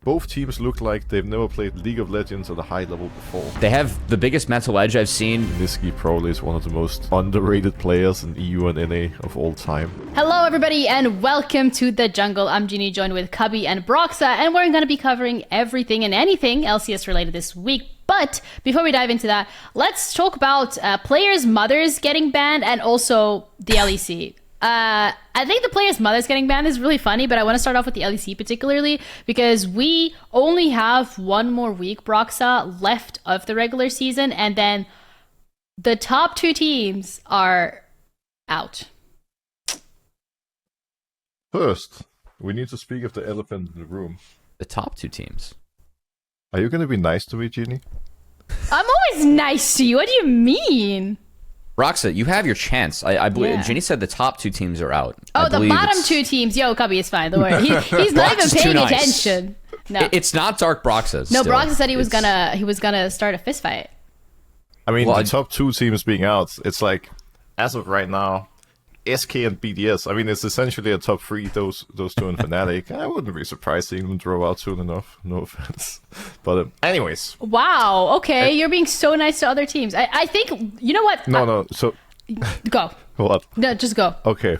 both teams look like they've never played League of Legends at a high level before. They have the biggest mental edge I've seen. Niski probably is one of the most underrated players in EU and NA of all time. Hello everybody and welcome to The Jungle. I'm Jeannie, joined with Cubby and Broxah, and we're going to be covering everything and anything LCS related this week. But before we dive into that, let's talk about players' mothers getting banned and also the LEC. I think the players' mothers getting banned is really funny, but I want to start off with the LEC particularly because we only have one more week, Broxah, left of the regular season, and then the top two teams are out. First, we need to speak of the elephant in the room. The top two teams. Are you going to be nice to me, Jeannie? I'm always nice to you. What do you mean? Broxah, you have your chance. I believe Yeah. Ginny said the top two teams are out. Oh, the bottom two teams. Yo, Cubby is fine. Don't worry. He's not even Broxah's too paying nice. attention. No, It's not Dark Broxah. no. still. Broxah said he was It's- gonna start a fist fight. I mean, Well, the top two teams being out, it's like, as of right now, SK and BDS. I mean, it's essentially a top three, those two in Fnatic. I wouldn't be surprised seeing them draw out soon enough. No offense. But anyways. Wow. Okay, you're being so nice to other teams. I think you know what. No. So, Go. what? No, just go. Okay.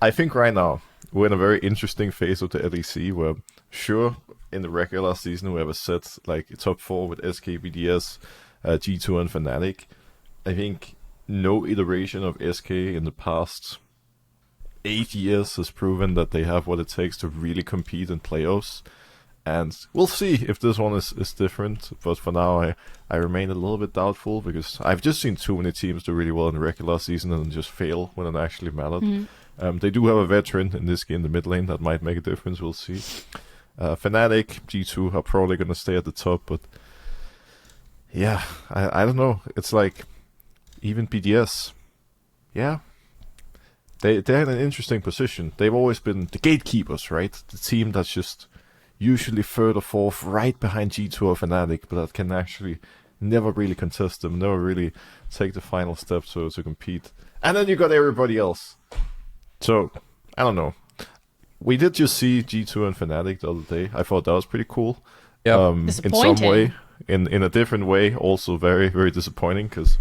I think right now we're in a very interesting phase of the LEC where, sure, in the regular season we have a set like top four with SK, BDS, G2, and Fnatic. I think no iteration of SK in the past 8 years has proven that they have what it takes to really compete in playoffs. And we'll see if this one is different. But for now, I remain a little bit doubtful because I've just seen too many teams do really well in the regular season and then just fail when it actually mattered. They do have a veteran in this game, the mid lane, that might make a difference. We'll see. Fnatic, G2 are probably going to stay at the top. But yeah, I don't know. It's like even BDS, yeah. They're in an interesting position. They've always been the gatekeepers, right? The team that's just usually third or fourth, right behind G2 or Fnatic, but that can actually never really contest them, never really take the final step to compete. And then you got everybody else. So, I don't know. We did just see G2 and Fnatic the other day. I thought that was pretty cool. Yeah. In some Disappointing. way, in a different way, also very, very disappointing because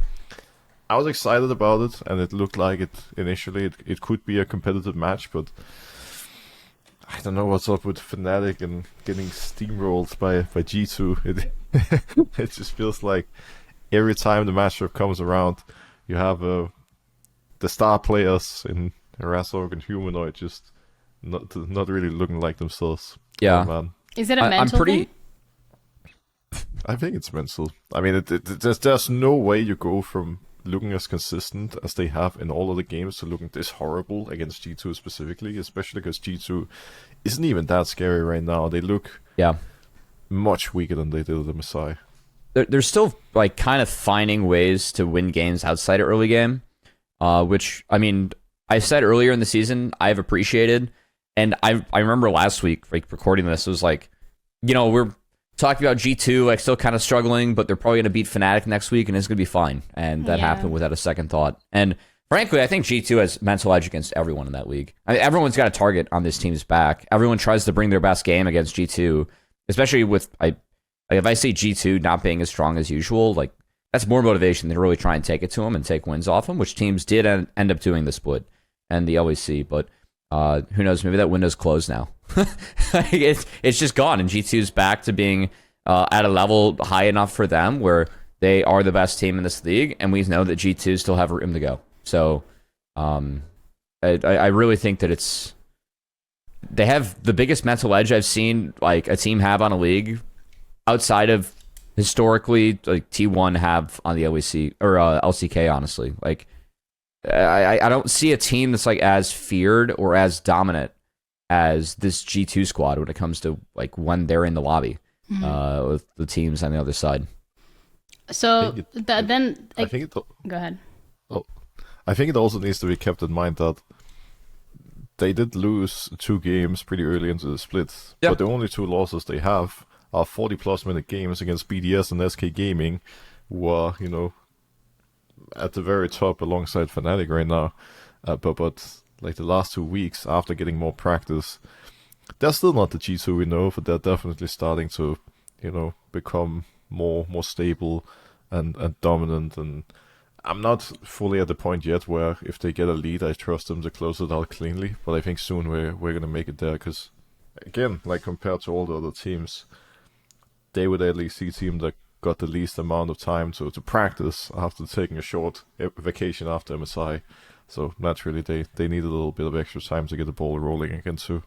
I was excited about it, and it looked like it initially it could be a competitive match, but I don't know what's up with Fnatic and getting steamrolled by G2. It just feels like every time the matchup comes around, you have the star players in Razork and Humanoid just not really looking like themselves. Yeah. Oh, man. Is it a I'm mental pretty. thing? I think it's mental. I mean, there's no way you go from looking as consistent as they have in all of the games to looking this horrible against G2 specifically, especially because G2 isn't even that scary right now. They look much weaker than they did at the Messiah. They're still like kind of finding ways to win games outside of early game, which I mean, I said earlier in the season I've appreciated, and I remember last week like recording this, it was like, you know, we're talking about G2 like still kind of struggling, but they're probably going to beat Fnatic next week and it's going to be fine, and that happened without a second thought. And frankly, I think G2 has mental edge against everyone in that league. I mean, everyone's got a target on this team's back. Everyone tries to bring their best game against G2, especially with if I see G2 not being as strong as usual, like that's more motivation than to really try and take it to them and take wins off them, which teams did end up doing the split and the LEC. But who knows? Maybe that window's closed now. It's just gone, and G2's back to being at a level high enough for them where they are the best team in this league, and we know that G2 still have room to go. So I really think that they have the biggest mental edge I've seen like a team have on a league outside of historically like T1 have on the LEC or LCK. Honestly, like I don't see a team that's like as feared or as dominant as this G2 squad when it comes to like when they're in the lobby with the teams on the other side. So I go think ahead. I think it also needs to be kept in mind that they did lose 2 games pretty early into the split, but the only 2 losses they have are 40-plus minute games against BDS and SK Gaming, who are, you know, at the very top alongside Fnatic right now. But like the last 2 weeks, after getting more practice, they're still not the G2 we know, but they're definitely starting to, become more stable and dominant. And I'm not fully at the point yet where if they get a lead, I trust them to close it out cleanly. But I think soon we're gonna make it there, because again, like compared to all the other teams, they were the LEC team that got the least amount of time to practice after taking a short vacation after MSI. So naturally, they needed a little bit of extra time to get the ball rolling again too.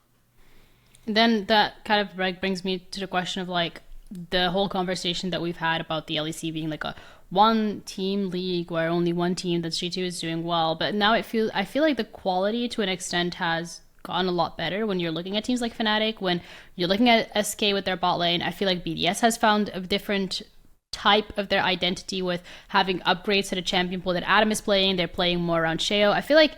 Then that kind of brings me to the question of like the whole conversation that we've had about the LEC being like a one-team league where only one team, that's G2, is doing well. But now I feel like the quality to an extent has gotten a lot better when you're looking at teams like Fnatic, when you're looking at SK with their bot lane. I feel like BDS has found a different type of their identity with having upgrades to the champion pool that Adam is playing. They're playing more around Sheo. I feel like,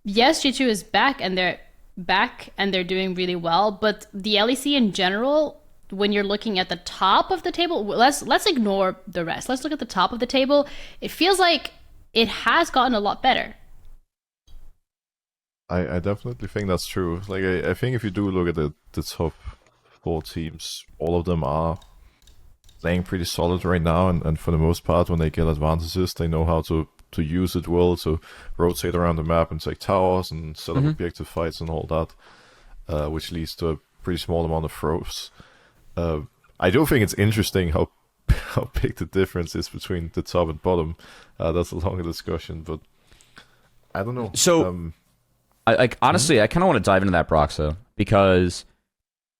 yes, G2 is back and they're doing really well, but the LEC in general, when you're looking at the top of the table, let's ignore the rest. Let's look at the top of the table. It feels like it has gotten a lot better. I definitely think that's true. Like I think if you do look at the top 4 teams, all of them are playing pretty solid right now, and for the most part, when they get advantages, they know how to use it well, to rotate around the map and take towers and set up objective fights and all that, which leads to a pretty small amount of throws. I do think it's interesting how big the difference is between the top and bottom. That's a longer discussion, but I don't know. So, honestly, I kind of want to dive into that, Broxah, because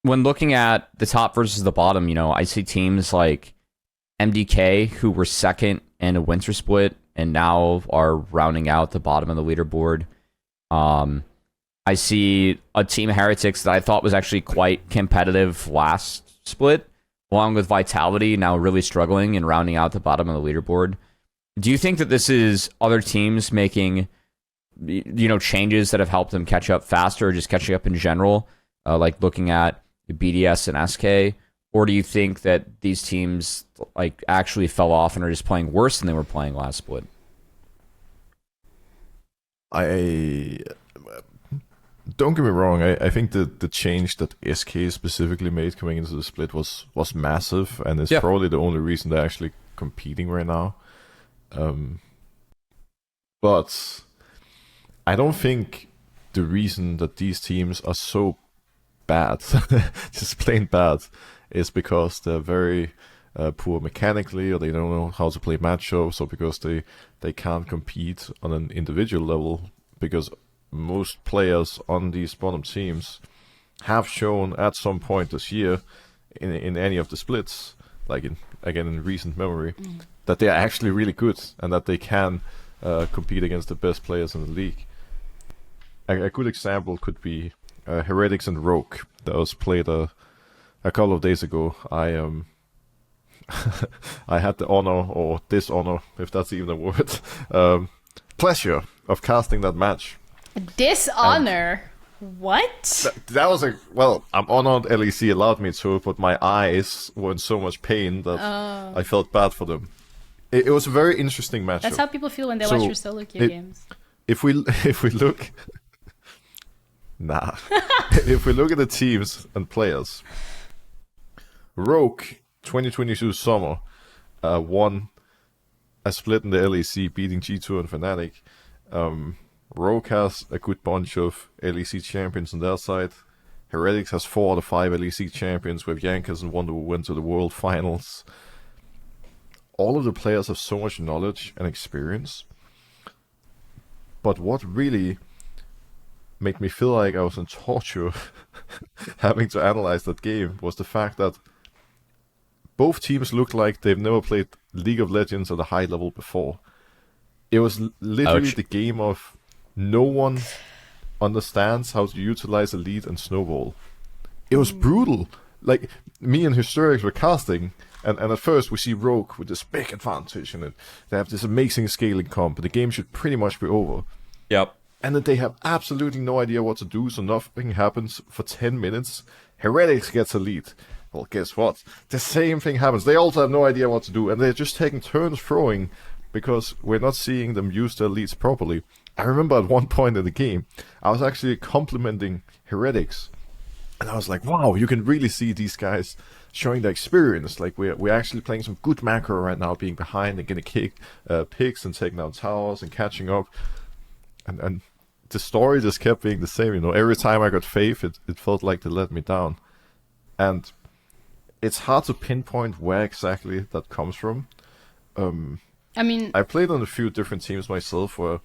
when looking at the top versus the bottom, I see teams like MDK, who were second in a winter split and now are rounding out the bottom of the leaderboard. I see a team Heretics that I thought was actually quite competitive last split, along with Vitality, now really struggling and rounding out the bottom of the leaderboard. Do you think that this is other teams making, changes that have helped them catch up faster, or just catching up in general, like looking at BDS and SK? Or do you think that these teams like actually fell off and are just playing worse than they were playing last split? Don't get me wrong, I think the change that SK specifically made coming into the split was massive, and it's probably the only reason they're actually competing right now. But I don't think the reason that these teams are so bad, just plain bad, is because they're very poor mechanically, or they don't know how to play matchups, or because they can't compete on an individual level, because most players on these bottom teams have shown at some point this year in any of the splits, like in recent memory, that they are actually really good and that they can compete against the best players in the league. A good example could be Heretics and Rogue that was played a couple of days ago. I had the honor, or dishonor, if that's even a word, pleasure of casting that match. Dishonor? What? That was I'm honored LEC allowed me to, but my eyes were in so much pain that I felt bad for them. It was a very interesting match. That's how people feel when they watch your solo queue games. If we look, if we look at the teams and players, Rogue 2022 summer won a split in the LEC, beating G2 and Fnatic. Rogue has a good bunch of LEC champions on their side. Heretics has 4 out of 5 LEC champions, with Yankers and one who went to the World Finals. All of the players have so much knowledge and experience. But what really made me feel like I was in torture having to analyze that game was the fact that both teams looked like they've never played League of Legends at a high level before. It was literally the game of no one understands how to utilize a lead and snowball. It was brutal. Like, me and Hysterics were casting, and at first we see Rogue with this big advantage, and they have this amazing scaling comp, but the game should pretty much be over. Yep. And then they have absolutely no idea what to do, so nothing happens for 10 minutes. Heretics gets a lead. Well, guess what? The same thing happens. They also have no idea what to do, and they're just taking turns throwing because we're not seeing them use their leads properly. I remember at one point in the game, I was actually complimenting Heretics And I was like, wow, you can really see these guys showing their experience. Like we're actually playing some good macro right now, being behind and getting picks and taking out towers and catching up. And the story just kept being the same. Every time I got faith, it felt like they let me down. And it's hard to pinpoint where exactly that comes from. I played on a few different teams myself where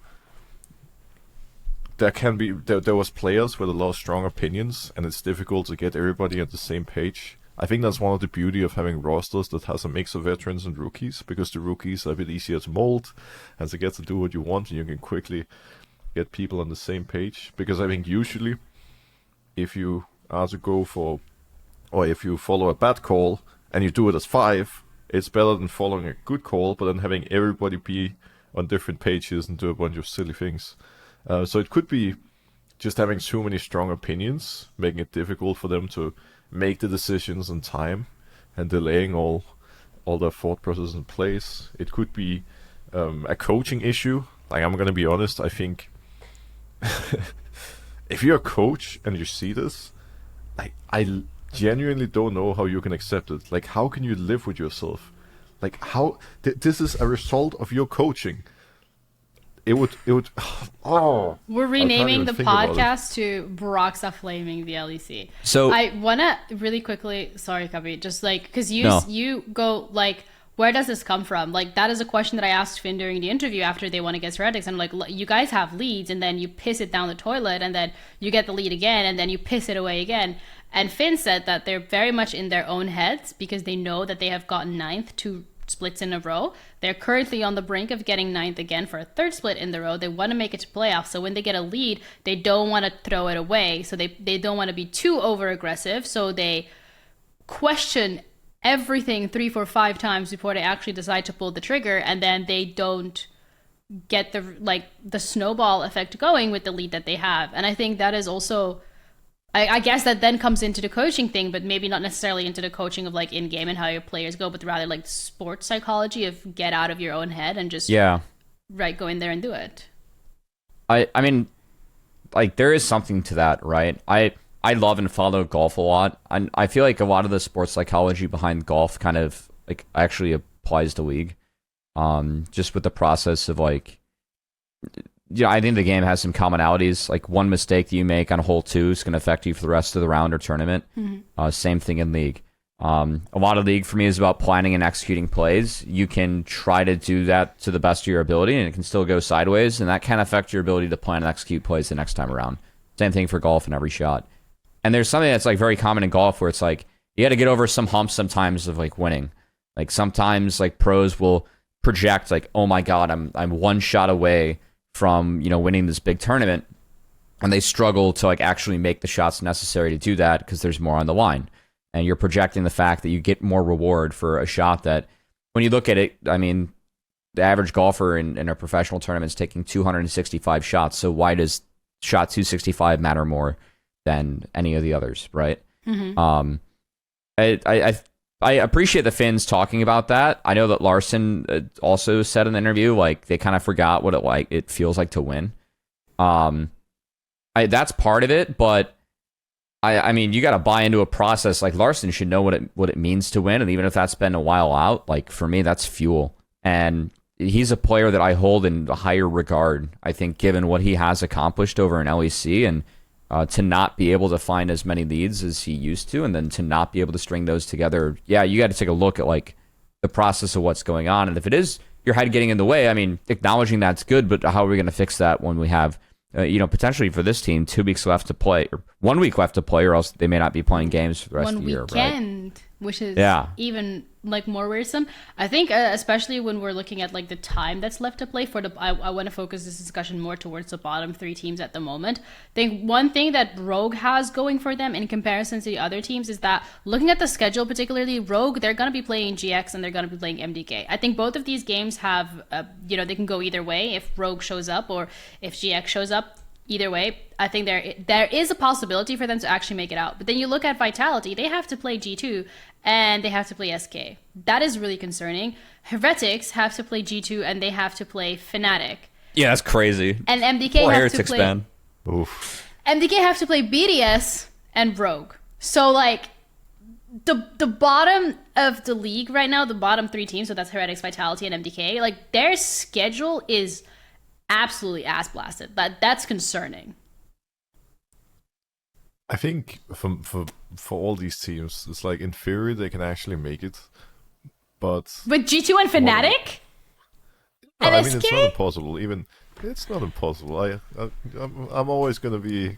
there was players with a lot of strong opinions, and it's difficult to get everybody on the same page. I think that's one of the beauty of having rosters that has a mix of veterans and rookies, because the rookies are a bit easier to mold and to get to do what you want, and you can quickly get people on the same page. Because I think usually if you are to go for, or if you follow a bad call and you do it as 5, it's better than following a good call but then having everybody be on different pages and do a bunch of silly things. So it could be just having too many strong opinions, making it difficult for them to make the decisions in time and delaying all their thought process in place. It could be a coaching issue. Like, I'm going to be honest, I think if you're a coach and you see this, I genuinely don't know how you can accept it. Like, how can you live with yourself? Like, how this is a result of your coaching. It would oh, we're renaming the podcast to Broxah flaming the LEC. So I want to really quickly, sorry Cubby, just like, because you go like, where does this come from? Like, that is a question that I asked Finn during the interview after they won against Heretics. I'm like, you guys have leads and then you piss it down the toilet and then you get the lead again and then you piss it away again. And Finn said that they're very much in their own heads because they know that they have gotten 9th 2 splits in a row. They're currently on the brink of getting 9th again for a 3rd split in the row. They want to make it to playoffs. So when they get a lead, they don't want to throw it away. So they don't want to be too over aggressive. So they question everything 3, 4, 5 times before they actually decide to pull the trigger, and then they don't get the snowball effect going with the lead that they have. And I think that is also, I guess that then comes into the coaching thing, but maybe not necessarily into the coaching of like in game and how your players go, but rather like sports psychology of get out of your own head and just go in there and do it. I mean, like, there is something to that, right? I love and follow golf a lot. And I feel like a lot of the sports psychology behind golf kind of like actually applies to League. Just with the process of like, I think the game has some commonalities. Like, one mistake that you make on hole 2 is going to affect you for the rest of the round or tournament. Mm-hmm. Same thing in League. A lot of League for me is about planning and executing plays. You can try to do that to the best of your ability, and it can still go sideways, and that can affect your ability to plan and execute plays the next time around. Same thing for golf in every shot. And there's something that's like very common in golf where it's like you got to get over some humps sometimes of like winning. Like, sometimes like pros will project like, oh my god, I'm one shot away from winning this big tournament, and they struggle to like actually make the shots necessary to do that because there's more on the line. And you're projecting the fact that you get more reward for a shot that, when you look at it, I mean, the average golfer in a professional tournament is taking 265 shots. So why does shot 265 matter more than any of the others, right? Mm-hmm. I appreciate the Finns talking about that. I know that Larson also said in the interview, like, they kind of forgot what it feels like to win. That's part of it, but I mean, you got to buy into a process. Like, Larson should know what it means to win, and even if that's been a while out, like, for me, that's fuel. And he's a player that I hold in a higher regard, I think, given what he has accomplished over in LEC, and to not be able to find as many leads as he used to, and then to not be able to string those together. Yeah, you got to take a look at like the process of what's going on. And if it is your head getting in the way, I mean, acknowledging that's good, but how are we going to fix that when we have, potentially for this team, 2 weeks left to play, or 1 week left to play, or else they may not be playing games for the rest of the year, right? Which is even like more worrisome. I think especially when we're looking at like the time that's left to play for I want to focus this discussion more towards the bottom 3 teams at the moment. I think one thing that Rogue has going for them in comparison to the other teams is that, looking at the schedule, particularly Rogue, they're going to be playing GX and they're going to be playing MDK. I think both of these games have they can go either way if Rogue shows up or if GX shows up. Either way, I think there is a possibility for them to actually make it out. But then you look at Vitality, they have to play G2 and they have to play SK. That is really concerning. Heretics have to play G2 and they have to play Fnatic. Yeah, that's crazy. And MDK Poor have Heretics to play fan. Oof. MDK have to play BDS and Rogue. So like the bottom of the league right now, the bottom 3 teams, so that's Heretics, Vitality, and MDK, like their schedule is absolutely ass blasted. That's concerning. I think for all these teams, it's like in theory they can actually make it, but with G2 and Fnatic, no, and I SK? mean it's not impossible. Even it's not impossible. I'm always gonna be,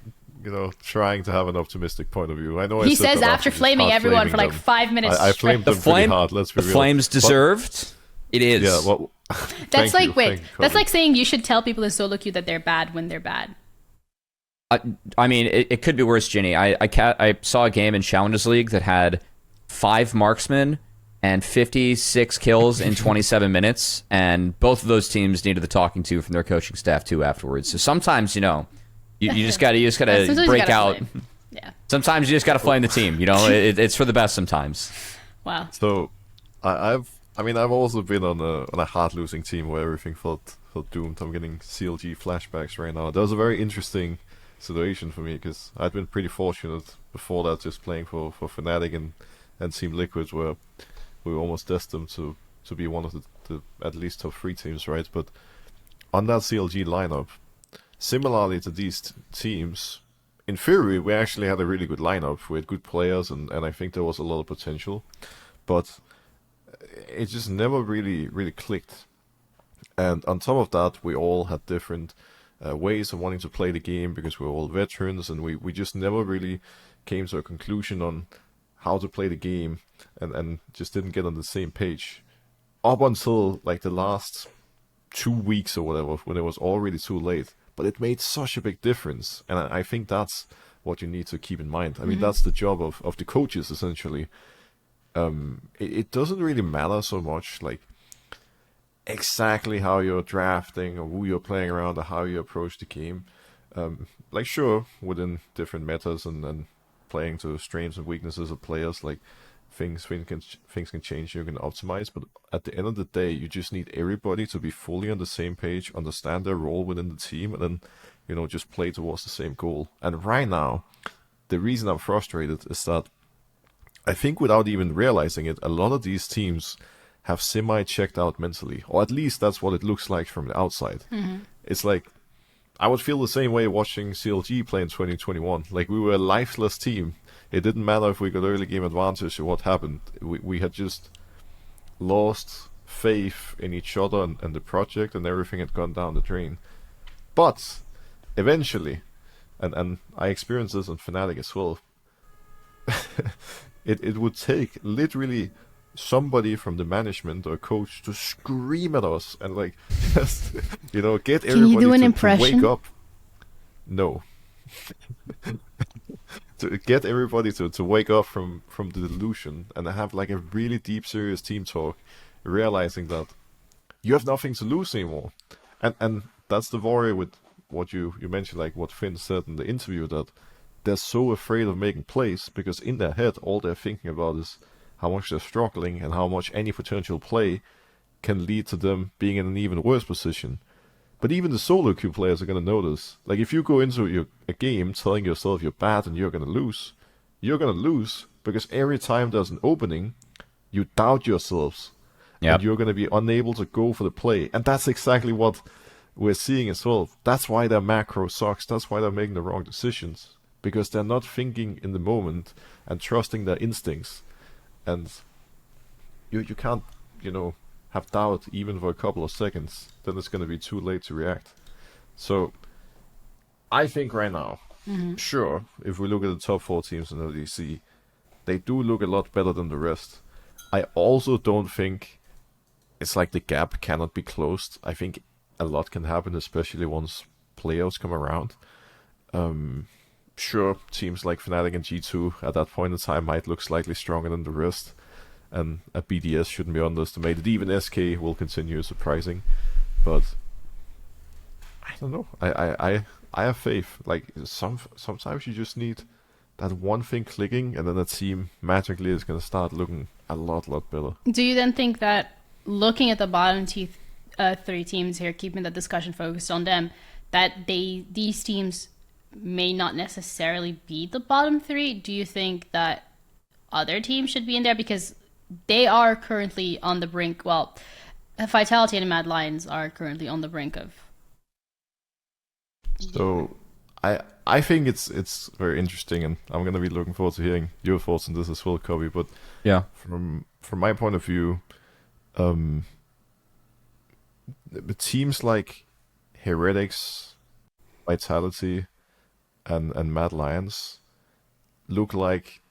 trying to have an optimistic point of view. I know He says after flaming everyone for like 5 minutes. I flamed them pretty hard. Let's be the real. Flames deserved. It is. Yeah. Well, that's like thank you, that's Cubby. like saying you should tell people in solo queue that they're bad when they're bad. I mean, it could be worse, Ginny. I saw a game in Challengers League that had 5 marksmen and 56 kills in 27 minutes, and both of those teams needed the talking to from their coaching staff too afterwards. So sometimes, you just gotta Sometimes break you gotta out. flame. Yeah. Sometimes you just gotta flame the team. It's for the best sometimes. Wow. So, I've also been on a hard losing team where everything felt doomed. I'm getting CLG flashbacks right now. That was a very interesting situation for me because I'd been pretty fortunate before that, just playing for Fnatic and Team Liquid, where we were almost destined to be one of the at least top 3 teams, right? But on that CLG lineup, similarly to these teams, in theory we actually had a really good lineup. We had good players, and I think there was a lot of potential, but it just never really clicked. And on top of that, we all had different ways of wanting to play the game because we were all veterans, and we just never really came to a conclusion on how to play the game, and just didn't get on the same page up until like the last 2 weeks or whatever, when it was already too late. But it made such a big difference, and I think that's what you need to keep in mind. I mean, that's the job of the coaches, essentially. It doesn't really matter so much like exactly how you're drafting or who you're playing around or how you approach the game. Like sure, within different metas and playing to strengths and weaknesses of players, like things can change, you can optimize, but at the end of the day, you just need everybody to be fully on the same page, understand their role within the team, and then just play towards the same goal. And right now, the reason I'm frustrated is that I think without even realizing it, a lot of these teams have semi-checked out mentally, or at least that's what it looks like from the outside. It's like I would feel the same way watching CLG play in 2021. Like we were a lifeless team. It didn't matter if we got early game advantage or what happened. We had just lost faith in each other and the project, and everything had gone down the drain. But eventually, and I experienced this on Fnatic as well, it would take literally somebody from the management or coach to scream at us and like just get everybody to wake up. No. To get everybody to wake up from the delusion and have like a really deep, serious team talk, realizing that you have nothing to lose anymore. And that's the worry with what you mentioned, like what Finn said in the interview, that they're so afraid of making plays because in their head all they're thinking about is how much they're struggling and how much any potential play can lead to them being in an even worse position. But even the solo queue players are going to notice. Like if you go into a game telling yourself you're bad and you're going to lose because every time there's an opening, you doubt yourselves. Yep. And you're going to be unable to go for the play. And that's exactly what we're seeing as well. That's why their macro sucks. That's why they're making the wrong decisions. Because they're not thinking in the moment and trusting their instincts. And you can't, have doubt even for a couple of seconds. Then it's going to be too late to react. So I think right now, sure, if we look at the top 4 teams in the LEC, they do look a lot better than the rest. I also don't think it's like the gap cannot be closed. I think a lot can happen, especially once playoffs come around. Sure, teams like Fnatic and G2 at that point in time might look slightly stronger than the rest, and a BDS shouldn't be underestimated. Even SK will continue surprising, but I don't know. I have faith. Like sometimes you just need that one thing clicking, and then the team magically is going to start looking a lot better. Do you then think that looking at the bottom 3 teams here, keeping the discussion focused on them, that these teams may not necessarily be the bottom three, do you think that other teams should be in there? Because they are currently on the brink. Well, Vitality and Mad Lions are currently on the brink of. So I think it's very interesting, and I'm gonna be looking forward to hearing your thoughts on this as well, Cubby. But Yeah. from my point of view, the teams like Heretics, Vitality, and Mad Lions look like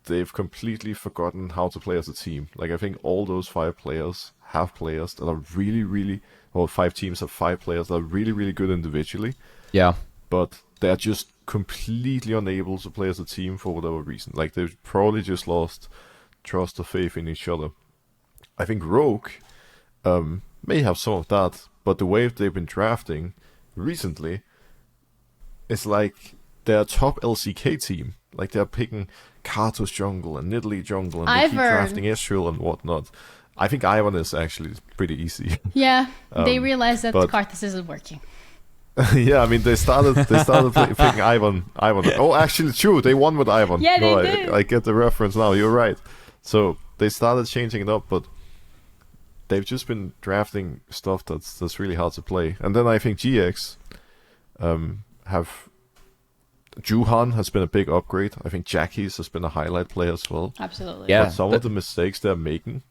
they've completely forgotten how to play as a team. Like, I think all those 5 players have players that are really, really, or 5 teams have 5 players that are really, really good individually, Yeah. but they're just completely unable to play as a team for whatever reason. Like, they've probably just lost trust or faith in each other. I think Rogue may have some of that, but the way they've been drafting recently, it's like they're a top LCK team. Like, they're picking Karthus jungle and Nidalee jungle, and they keep drafting Ezreal and whatnot. I think Ivern is actually pretty easy. Yeah, they realized that Karthus isn't working. Yeah, I mean, they started picking Ivern. Oh, actually, true. They won with Ivern. Yeah, they did. I get the reference now. You're right. So they started changing it up, but they've just been drafting stuff that's really hard to play. And then I think GX have. Juhan has been a big upgrade. I think Jackie's has been a highlight play as well. Absolutely. Yeah. But some of the mistakes they're making,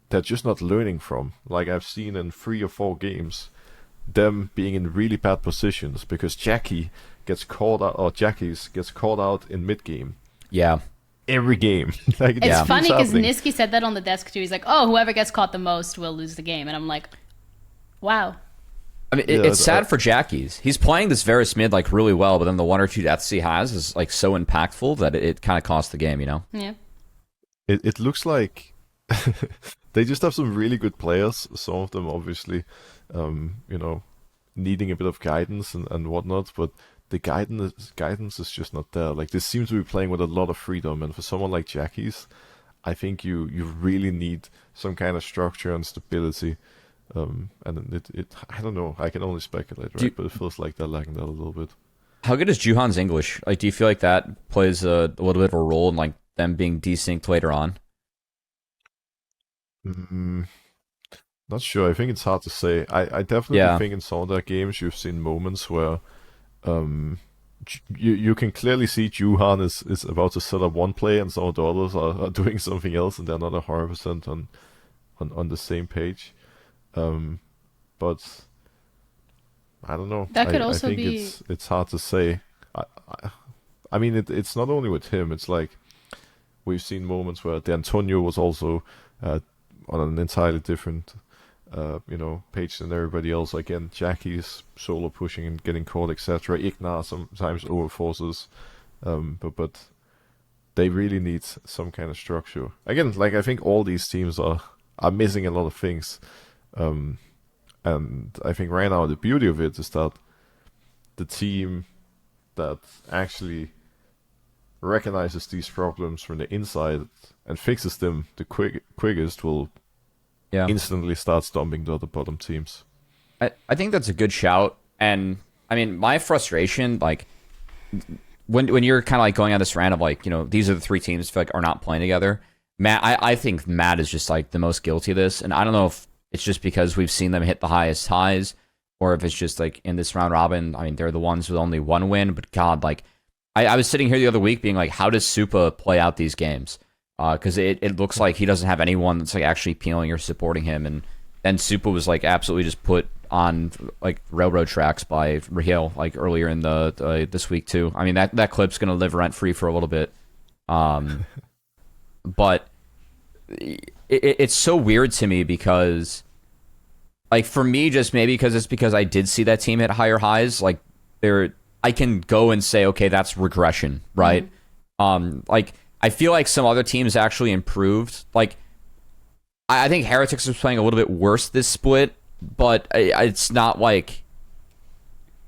they're just not learning from. Like, I've seen in 3 or 4 games, them being in really bad positions because Jackie gets called out, or Jackie's gets called out in mid game. Yeah. Every game. Like, It's funny because Niski said that on the desk too. He's like, "Oh, whoever gets caught the most will lose the game," and I'm like, "Wow." I mean, it's sad for Jackie's. He's playing this Varus mid like really well, but then the 1 or 2 deaths he has is like so impactful that it kind of costs the game, you know? Yeah. It looks like they just have some really good players. Some of them obviously, needing a bit of guidance and whatnot, but the guidance is just not there. Like, they seem to be playing with a lot of freedom, and for someone like Jackie's, I think you really need some kind of structure and stability. And it I don't know. I can only speculate, right? But it feels like they're lacking that a little bit. How good is Juhan's English? Like, do you feel like that plays a little bit of a role in like them being desynced later on? Not sure. I think it's hard to say. I definitely think in some of their games you've seen moments where you can clearly see Juhan is about to set up one play and some of the others are doing something else, and they're not 100% on the same page. But I don't know. That could also I think be. it's hard to say. I mean, it's not only with him. It's like we've seen moments where the Antonio was also on an entirely different, page than everybody else. Again, Jackie's solo pushing and getting caught, etc. Ignar sometimes overforces, but they really need some kind of structure. Again, like, I think all these teams are missing a lot of things. And I think right now the beauty of it is that the team that actually recognizes these problems from the inside and fixes them the quickest will instantly start stomping the other bottom teams. I think that's a good shout. And I mean, my frustration, like when you're kind of like going on this rant of like, these are the 3 teams I feel like are not playing together. Matt, I think Matt is just like the most guilty of this, and I don't know if it's just because we've seen them hit the highest highs, or if it's just like in this round robin, I mean, they're the ones with only 1 win, but God, like, I was sitting here the other week being like, how does Supa play out these games? Because it looks like he doesn't have anyone that's like actually peeling or supporting him, and then Supa was like absolutely just put on like railroad tracks by Raheel like earlier in the this week too. I mean, that clip's gonna live rent free for a little bit, but it's so weird to me because, like, for me, just maybe because I did see that team hit higher highs, like, I can go and say, okay, that's regression, right? Like, I feel like some other teams actually improved. Like, I think Heretics was playing a little bit worse this split, but it's not like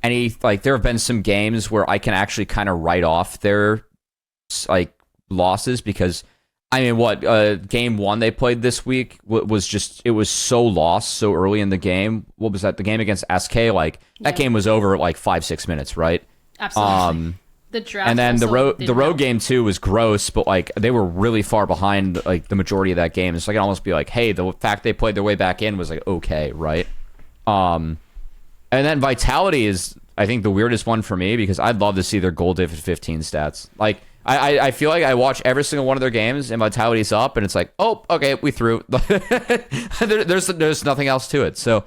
any, like, there have been some games where I can actually kind of write off their, like, losses because, I mean, game 1 they played this week was just, it was so lost so early in the game. What was that? The game against SK? Like, that game was over at like 5-6 minutes, right? Absolutely. The draft and then the also road didn't help. game too was gross, but like they were really far behind like the majority of that game. So I can almost be like, hey, the fact they played their way back in was like okay, right? And then Vitality is I think the weirdest one for me because I'd love to see their goal diff at 15 stats. Like I feel like I watch every single one of their games and Vitality's up and it's like, oh, okay, we threw. there's nothing else to it. So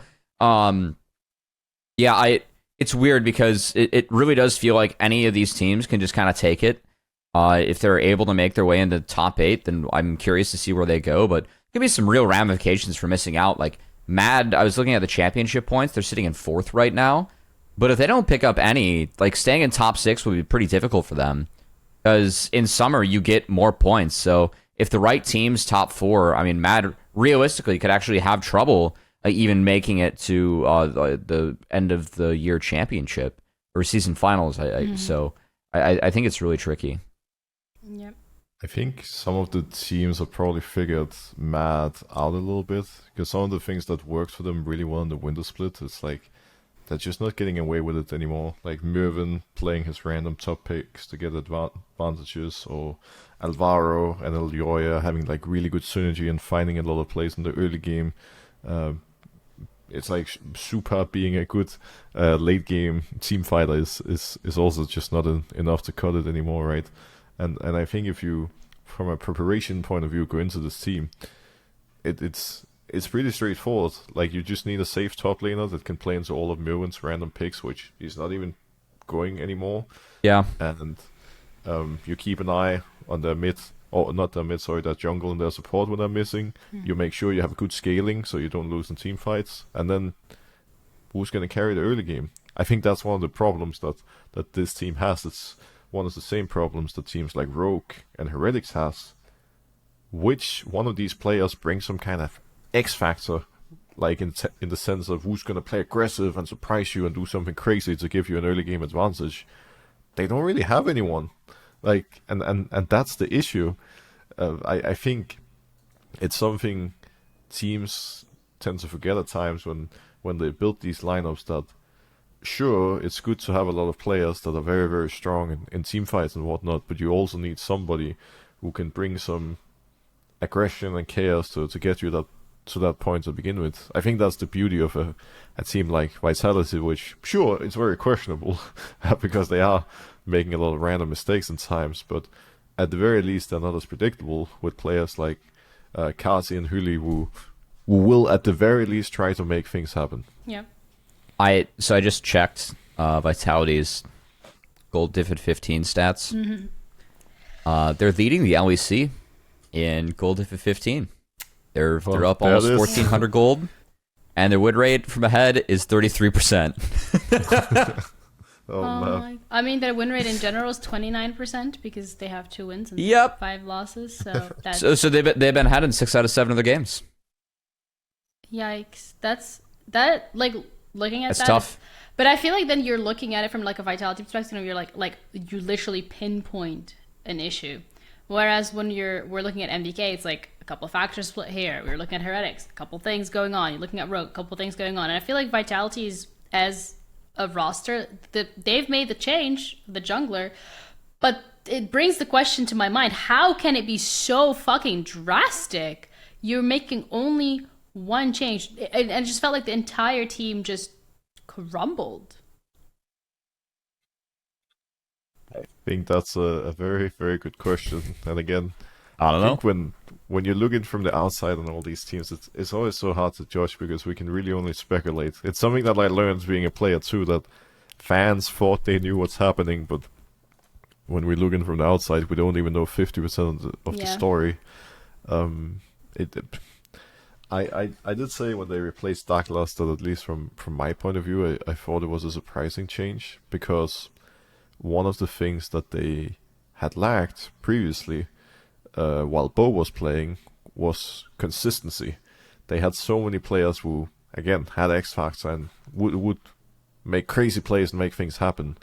yeah, it's weird because it really does feel like any of these teams can just kind of take it. If they're able to make their way into the top 8, then I'm curious to see where they go. But there could be some real ramifications for missing out. Like Mad, I was looking at the championship points. They're sitting in 4th right now. But if they don't pick up any, like staying in top 6 would be pretty difficult for them. Because in summer, you get more points. So if the right team's top 4, I mean, Mad realistically could actually have trouble even making it to the end of the year championship or season finals. So I think it's really tricky. Yep. I think some of the teams have probably figured Mad out a little bit because some of the things that worked for them really well in the winter split, it's like they're just not getting away with it anymore. Like Mervyn playing his random top picks to get advantages, or Alvaro and Elioya having like really good synergy and finding a lot of plays in the early game. It's like Super being a good late game team fighter is also just not enough to cut it anymore, right? And I think if you, from a preparation point of view, go into this team, it's pretty straightforward. Like you just need a safe top laner that can play into all of Merwyn's random picks, which he's not even going anymore. Yeah. And you keep an eye on their mid, or not their mid, sorry, their jungle and their support when they're missing. You make sure you have good scaling so you don't lose in team fights. And then who's going to carry the early game? I think that's one of the problems that this team has. It's one of the same problems that teams like Rogue and Heretics has. Which one of these players brings some kind of X factor, like in the sense of who's going to play aggressive and surprise you and do something crazy to give you an early game advantage? They don't really have anyone. Like, and that's the issue. I think it's something teams tend to forget at times when they build these lineups, that sure, it's good to have a lot of players that are very, very strong in team fights and whatnot, but you also need somebody who can bring some aggression and chaos to get you to that point to begin with. I think that's the beauty of a team like Vitality, which, sure, it's very questionable because they are making a lot of random mistakes in times, but at the very least they're not as predictable with players like Kasi and Huli who will at the very least try to make things happen. Yeah. So I just checked Vitality's gold diff at 15 stats. They're leading the LEC in gold diff at 15. They're up almost 1,400 gold, and their win rate from ahead is 33%. Man. I mean, their win rate in general is 29% because they have 2 wins and Yep. 5 losses. So that's So they've been ahead in 6 out of 7 of their games. yikes. That like looking at That's that. tough. But I feel like then you're looking at it from like a Vitality perspective, and you're like you literally pinpoint an issue. Whereas when we're looking at MDK, it's like a couple of factors split here. We're looking at Heretics, a couple things going on. You're looking at Rogue, a couple things going on. And I feel like Vitality is, as a roster, they've made the change, the jungler, but it brings the question to my mind: how can it be so fucking drastic? You're making only one change, and it just felt like the entire team just crumbled. I think that's a very, very good question. And again, I don't know. think when you're looking from the outside on all these teams, it's always so hard to judge because we can really only speculate. It's something that I learned being a player too, that fans thought they knew what's happening, but when we're looking from the outside, we don't even know 50% of the story. I did say when they replaced Douglas that, at least from my point of view, I thought it was a surprising change, because one of the things that they had lacked previously, while Bo was playing, was consistency. They had so many players who, again, had X Factor and would make crazy plays and make things happen,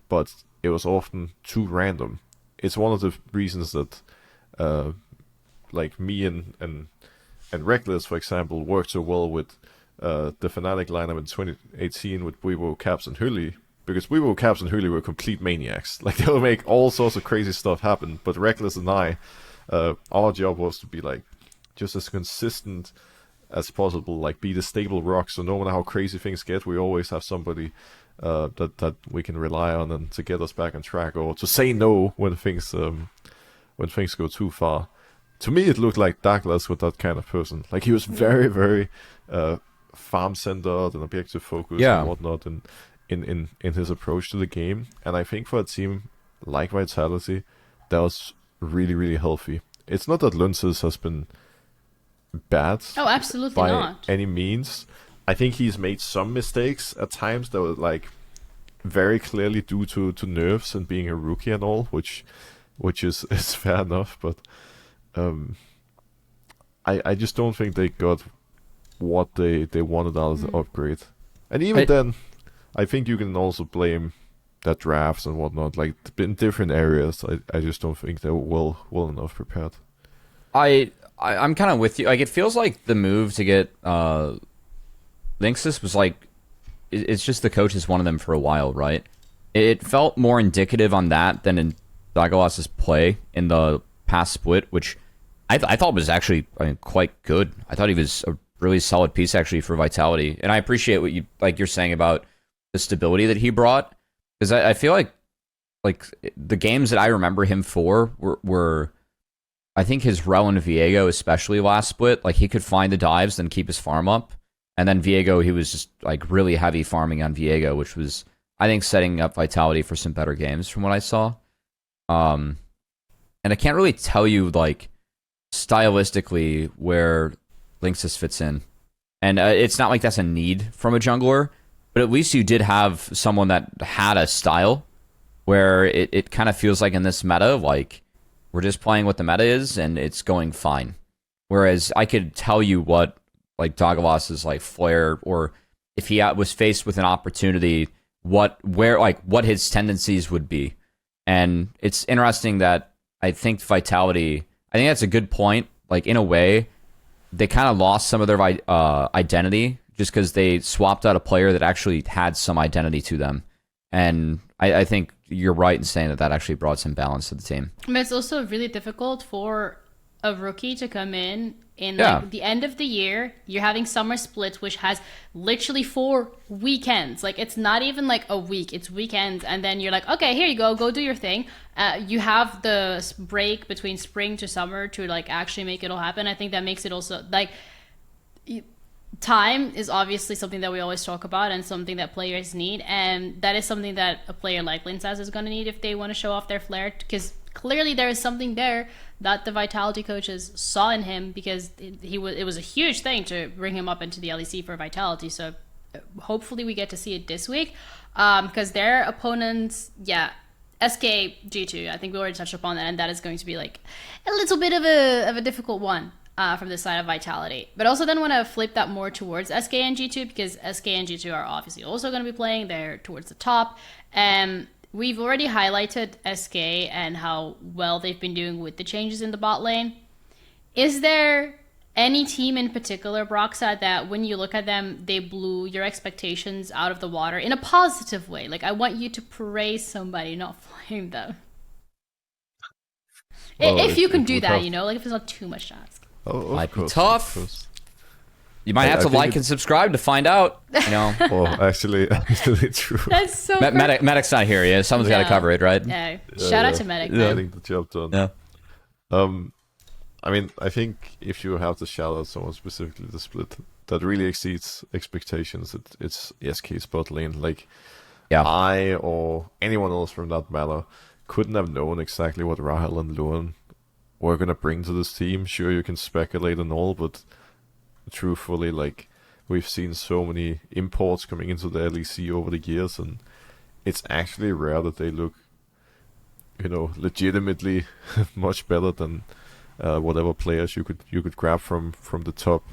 but it was often too random. It's one of the reasons that, like me and Reckless, for example, worked so well with the Fnatic lineup in 2018 with Weibo, Caps, and Huli, because we were Caps and Huli were complete maniacs. Like, they would make all sorts of crazy stuff happen. But Reckless and I, our job was to be like just as consistent as possible, like be the stable rock. So no matter how crazy things get, we always have somebody that we can rely on and to get us back on track, or to say no when things go too far. To me, it looked like Douglas was that kind of person. Like, he was very, very farm-centered and objective-focused and whatnot in his approach to the game. And I think for a team like Vitality, that was really, really healthy. It's not that Lunces has been bad. Oh, absolutely by not. any means. I think he's made some mistakes at times that were like very clearly due to nerves and being a rookie and all, which is fair enough, but I just don't think they got what they wanted out of the upgrade. And even then, I think you can also blame that drafts and whatnot, like in different areas. I just don't think they were well enough prepared. I'm kind of with you. Like, it feels like the move to get Linksys was like, it's just the coaches wanted them for a while, right? It felt more indicative on that than in Douglas's play in the past split, which I thought was actually quite good. I thought he was a really solid piece actually for Vitality, and I appreciate what you're saying about the stability that he brought, because I feel like the games that I remember him for were I think his Rel and Viego, especially last split, like he could find the dives and keep his farm up, and then Viego, he was just like really heavy farming on Viego, which was I think setting up Vitality for some better games from what I saw. And I can't really tell you like stylistically where Linksys fits in, and it's not like that's a need from a jungler, but at least you did have someone that had a style where it kind of feels like in this meta, like we're just playing what the meta is and it's going fine. Whereas I could tell you what like Douglas's like flair, or if he was faced with an opportunity, what his tendencies would be. And it's interesting that I think Vitality, I think that's a good point. Like, in a way, they kind of lost some of their identity just because they swapped out a player that actually had some identity to them. And I think you're right in saying that actually brought some balance to the team. But it's also really difficult for a rookie to come in like the end of the year. You're having summer splits, which has literally 4 weekends. Like, it's not even like a week, it's weekends. And then you're like, okay, here you go do your thing. You have the break between spring to summer to like actually make it all happen. I think that makes it also like time is obviously something that we always talk about and something that players need, and that is something that a player like Linksys is going to need if they want to show off their flair, because clearly there is something there that the Vitality coaches saw in him, because it was a huge thing to bring him up into the LEC for Vitality. So hopefully we get to see it this week, because their opponents, SK G2, I think we already touched upon that, and that is going to be like a little bit of a difficult one from the side of Vitality. But also then want to flip that more towards SK and G2, because SK and G2 are obviously also going to be playing there towards the top. We've already highlighted SK and how well they've been doing with the changes in the bot lane. Is there any team in particular, Broxah, that when you look at them, they blew your expectations out of the water in a positive way? Like, I want you to praise somebody, not flame them. If you can do that, you know, like if it's not too much to ask. Might be tough. You might have to like and subscribe to find out. You know. Well, actually true. That's so. Medic's not here yet. Someone's got to cover it, right? Yeah. Shout out to Medic. Getting the job done. Yeah. I mean, I think if you have to shout out someone specifically, the split that really exceeds expectations, it's SK spot lane. Like, I or anyone else from that matter couldn't have known exactly what Rahel and Luan were gonna bring to this team. Sure, you can speculate and all, but truthfully, like, we've seen so many imports coming into the LEC over the years, and it's actually rare that they look, you know, legitimately much better than whatever players you could grab from the top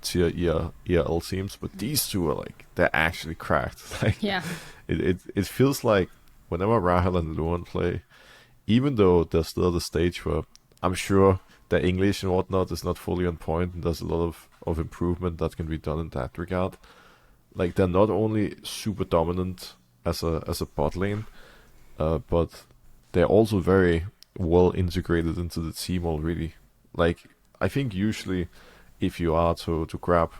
tier ERL teams. But these two are like, they're actually cracked. Like, it feels like whenever Rahel and Luan play, even though they're still at the stage where I'm sure their English and whatnot is not fully on point, and there's a lot of improvement that can be done in that regard. Like, they're not only super dominant as a bot lane, but they're also very well integrated into the team already. Like, I think usually if you are to grab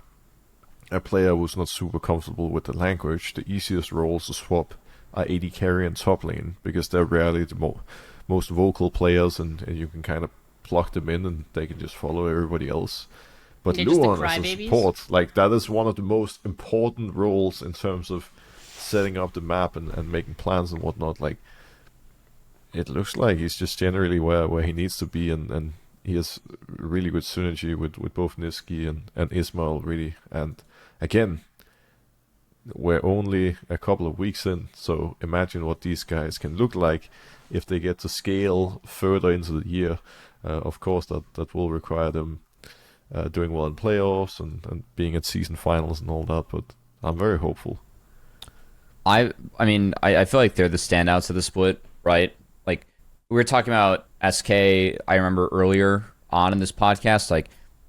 a player who's not super comfortable with the language, the easiest roles to swap are AD carry and top lane, because they're rarely the most vocal players, and you can kind of plug them in and they can just follow everybody else. But Luan as a support, like, that is one of the most important roles in terms of setting up the map and making plans and whatnot. Like, it looks like he's just generally where he needs to be, and he has really good synergy with both Niski and Ismail, really. And again, we're only a couple of weeks in, so imagine what these guys can look like if they get to scale further into the year. Of course, that will require them doing well in playoffs and being at season finals and all that, but I'm very hopeful. I mean, I feel like they're the standouts of the split, right? Like, we were talking about SK, I remember earlier on in this podcast, like,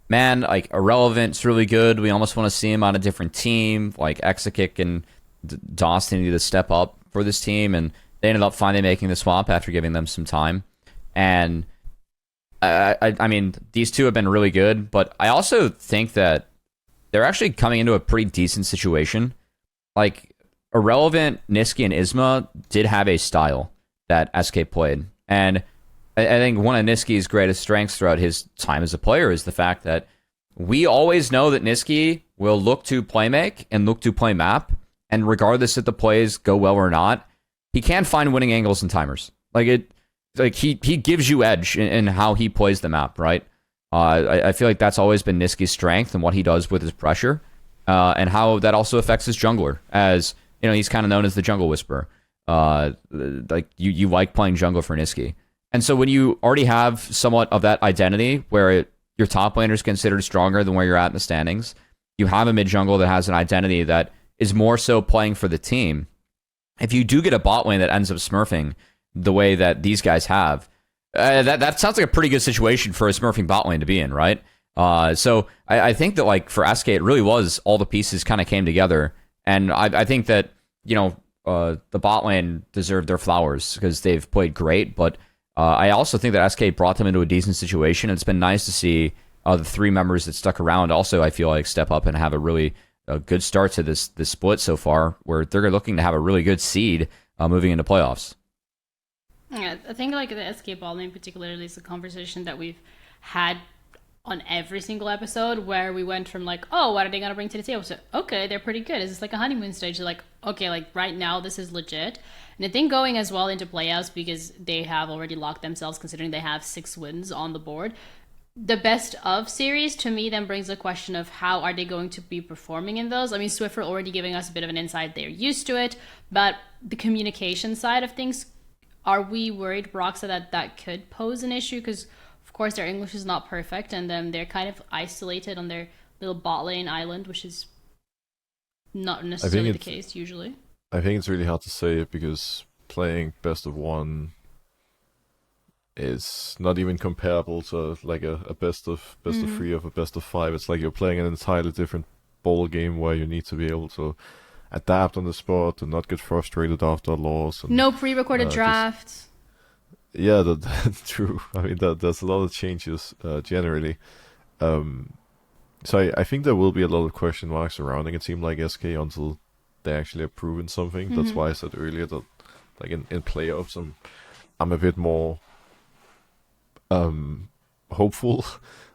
man, like, Irrelevant's really good. We almost want to see him on a different team. Like, Exakik and Dawson need to step up for this team, and they ended up finally making the swap after giving them some time. And I mean, these two have been really good, but I also think that they're actually coming into a pretty decent situation. Like, Irrelevant, Niski, and Isma did have a style that SK played. And I think one of Niski's greatest strengths throughout his time as a player is the fact that we always know that Niski will look to play make and look to play map, and regardless if the plays go well or not, he can find winning angles and timers. He gives you edge in how he plays the map, right? I feel like that's always been Niski's strength and what he does with his pressure, and how that also affects his jungler. As you know, he's kind of known as the jungle whisperer. Like, you like playing jungle for Niski. And so when you already have somewhat of that identity where your top laner is considered stronger than where you're at in the standings, you have a mid jungle that has an identity that is more so playing for the team. If you do get a bot lane that ends up smurfing the way that these guys have, that sounds like a pretty good situation for a smurfing bot lane to be in, right? So I think that, like, for SK, it really was all the pieces kind of came together. And I think that, you know, the bot lane deserved their flowers because they've played great, but I also think that SK brought them into a decent situation. It's been nice to see the three members that stuck around also, I feel like, step up and have a really good start to this split so far, where they're looking to have a really good seed moving into playoffs. Yeah, I think, like, the SK ball lane particularly is a conversation that we've had on every single episode, where we went from, like, oh, what are they going to bring to the table? So, okay, they're pretty good. Is this like a honeymoon stage? They're like, okay, like, right now this is legit. And I think going as well into playoffs, because they have already locked themselves, considering they have 6 wins on the board. The best of series, to me, then brings the question of how are they going to be performing in those? I mean, Swiffer already giving us a bit of an insight. They're used to it. But the communication side of things, are we worried, Broxah, that could pose an issue? Because, of course, their English is not perfect, and then they're kind of isolated on their little bot lane island, which is not necessarily the case usually. I think it's really hard to say, because playing best of 1 is not even comparable to, like, a best of 3 or a best of 5. It's like you're playing an entirely different ball game where you need to be able to adapt on the spot and not get frustrated after a loss. And, no pre-recorded drafts. Yeah, that's true. I mean, there's a lot of changes generally. So I think there will be a lot of question marks surrounding a team like SK until they actually have proven something. That's why I said earlier that, like, in playoffs, I'm a bit more hopeful,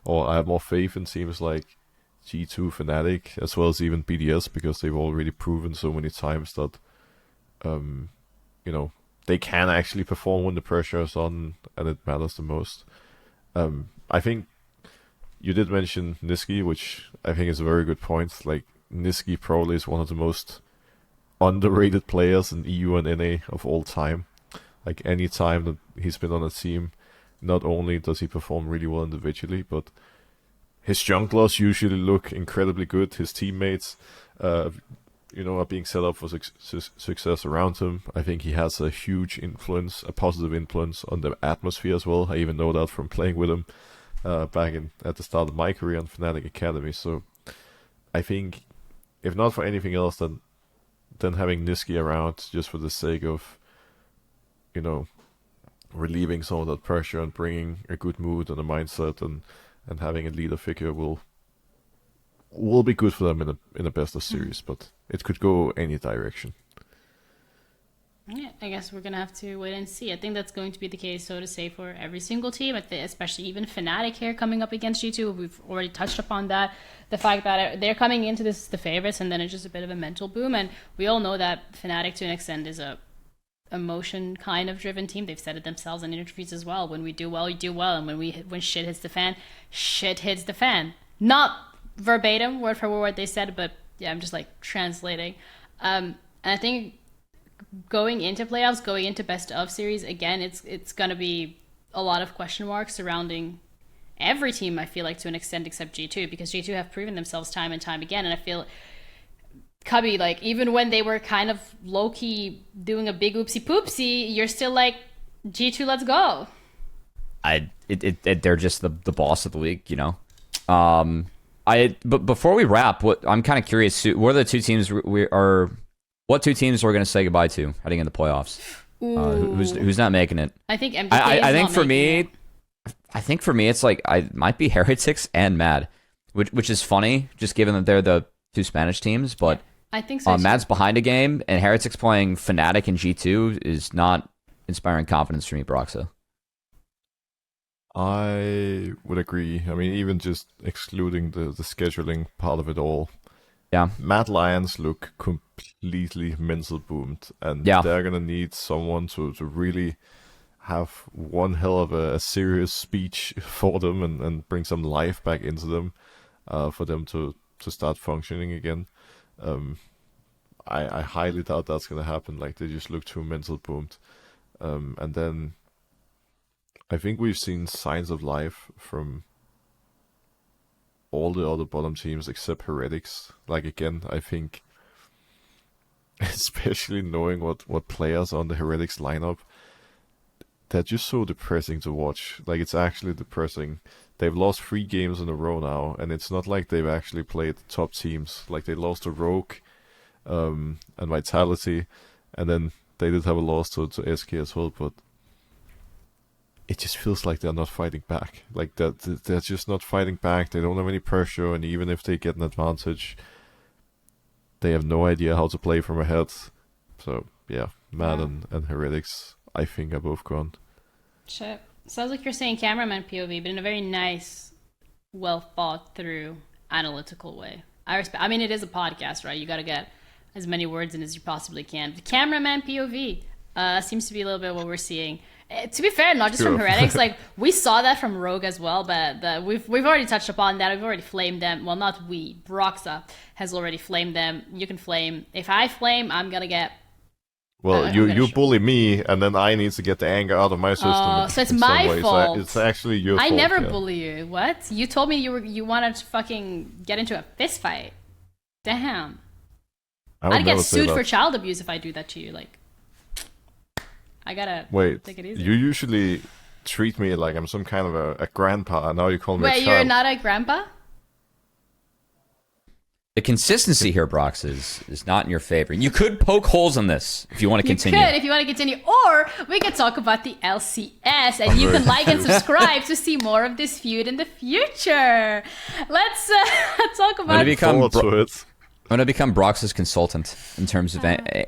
or I have more faith in teams like G2, Fnatic, as well as even BDS, because they've already proven so many times that you know, they can actually perform when the pressure is on and it matters the most. I think you did mention Niski, which I think is a very good point. Like, Niski probably is one of the most underrated players in EU and NA of all time. Like, any time that he's been on a team, not only does he perform really well individually, but his junglers usually look incredibly good. His teammates, you know, are being set up for success around him. I think he has a huge influence, a positive influence on the atmosphere as well. I even know that from playing with him back at the start of my career on Fnatic Academy. So I think, if not for anything else, then then having Niski around just for the sake of, relieving some of that pressure and bringing a good mood and a mindset and having a leader figure will be good for them in a best of series, but it could go any direction. Yeah, I guess we're gonna have to wait and see. I think that's going to be the case, so to say, for every single team, especially even Fnatic here coming up against G2. We've already touched upon that. The fact that they're coming into this the favorites, and then it's just a bit of a mental boom. And we all know that Fnatic, to an extent, is a emotion kind of driven team. They've said it themselves in interviews as well. When we do well, we do well, and when shit hits the fan, shit hits the fan. Not verbatim, word for word, they said, but yeah, I'm just like translating. And I think going into playoffs, going into best of series, again, it's gonna be a lot of question marks surrounding every team, I feel like, to an extent, except G2, because G2 have proven themselves time and time again. And I feel Cubby, like, even when they were kind of low-key doing a big oopsie poopsie, you're still like, G2, let's go. They're just the boss of the league, But before we wrap, I'm kind of curious. What are the two teams what two teams we're going to say goodbye to heading into the playoffs? Who's not making it? I think MDK I is think not for making me, it. I think for me, it's like I might be Heretics and Mad, which is funny, just given that they're the two Spanish teams. But I think so. Mad's behind a game, and Heretics playing Fnatic and G2 is not inspiring confidence for me, Broxah. I would agree. I mean, even just excluding the scheduling part of it all. Yeah. Mad Lions look completely mental boomed, and they're going to need someone to really have one hell of a serious speech for them and bring some life back into them for them to start functioning again. I highly doubt that's going to happen. Like, they just look too mental boomed. And then I think we've seen signs of life from all the other bottom teams except Heretics. Like, again, I think, especially knowing what players on the Heretics lineup, they're just so depressing to watch. Like, it's actually depressing. They've lost 3 games in a row now, and it's not like they've actually played top teams. Like, they lost to Rogue and Vitality, and then they did have a loss to SK as well, but it just feels like they're not fighting back. Like, they're just not fighting back. They don't have any pressure, and even if they get an advantage, they have no idea how to play from ahead. So, yeah, Mad and Heretics, I think, are both gone. Shit. Sounds like you're saying cameraman POV, but in a very nice, well thought through, analytical way. I respect. I mean, it is a podcast, right? You got to get as many words in as you possibly can. The cameraman POV seems to be a little bit what we're seeing. To be fair, not just from Heretics, like, we saw that from Rogue as well, but we've already touched upon that. We've already flamed them. Well, not we. Broxah has already flamed them. You can flame. If I flame, I'm gonna get. Well, you bully me, and then I need to get the anger out of my system. Oh, so it's my fault. It's actually your fault. I never bully you. What? You told me you wanted to fucking get into a fist fight. Damn. I'd get sued for child abuse if I do that to you. Like, I gotta take it easy. You usually treat me like I'm some kind of a grandpa, and now you call me a child. Wait, you're not a grandpa? The consistency here, Brox, is not in your favor. You could poke holes in this if you want to continue. You could if you want to continue. Or we could talk about the LCS, and you can like and subscribe to see more of this feud in the future. Let's talk about... I'm going to become Brox's consultant in terms of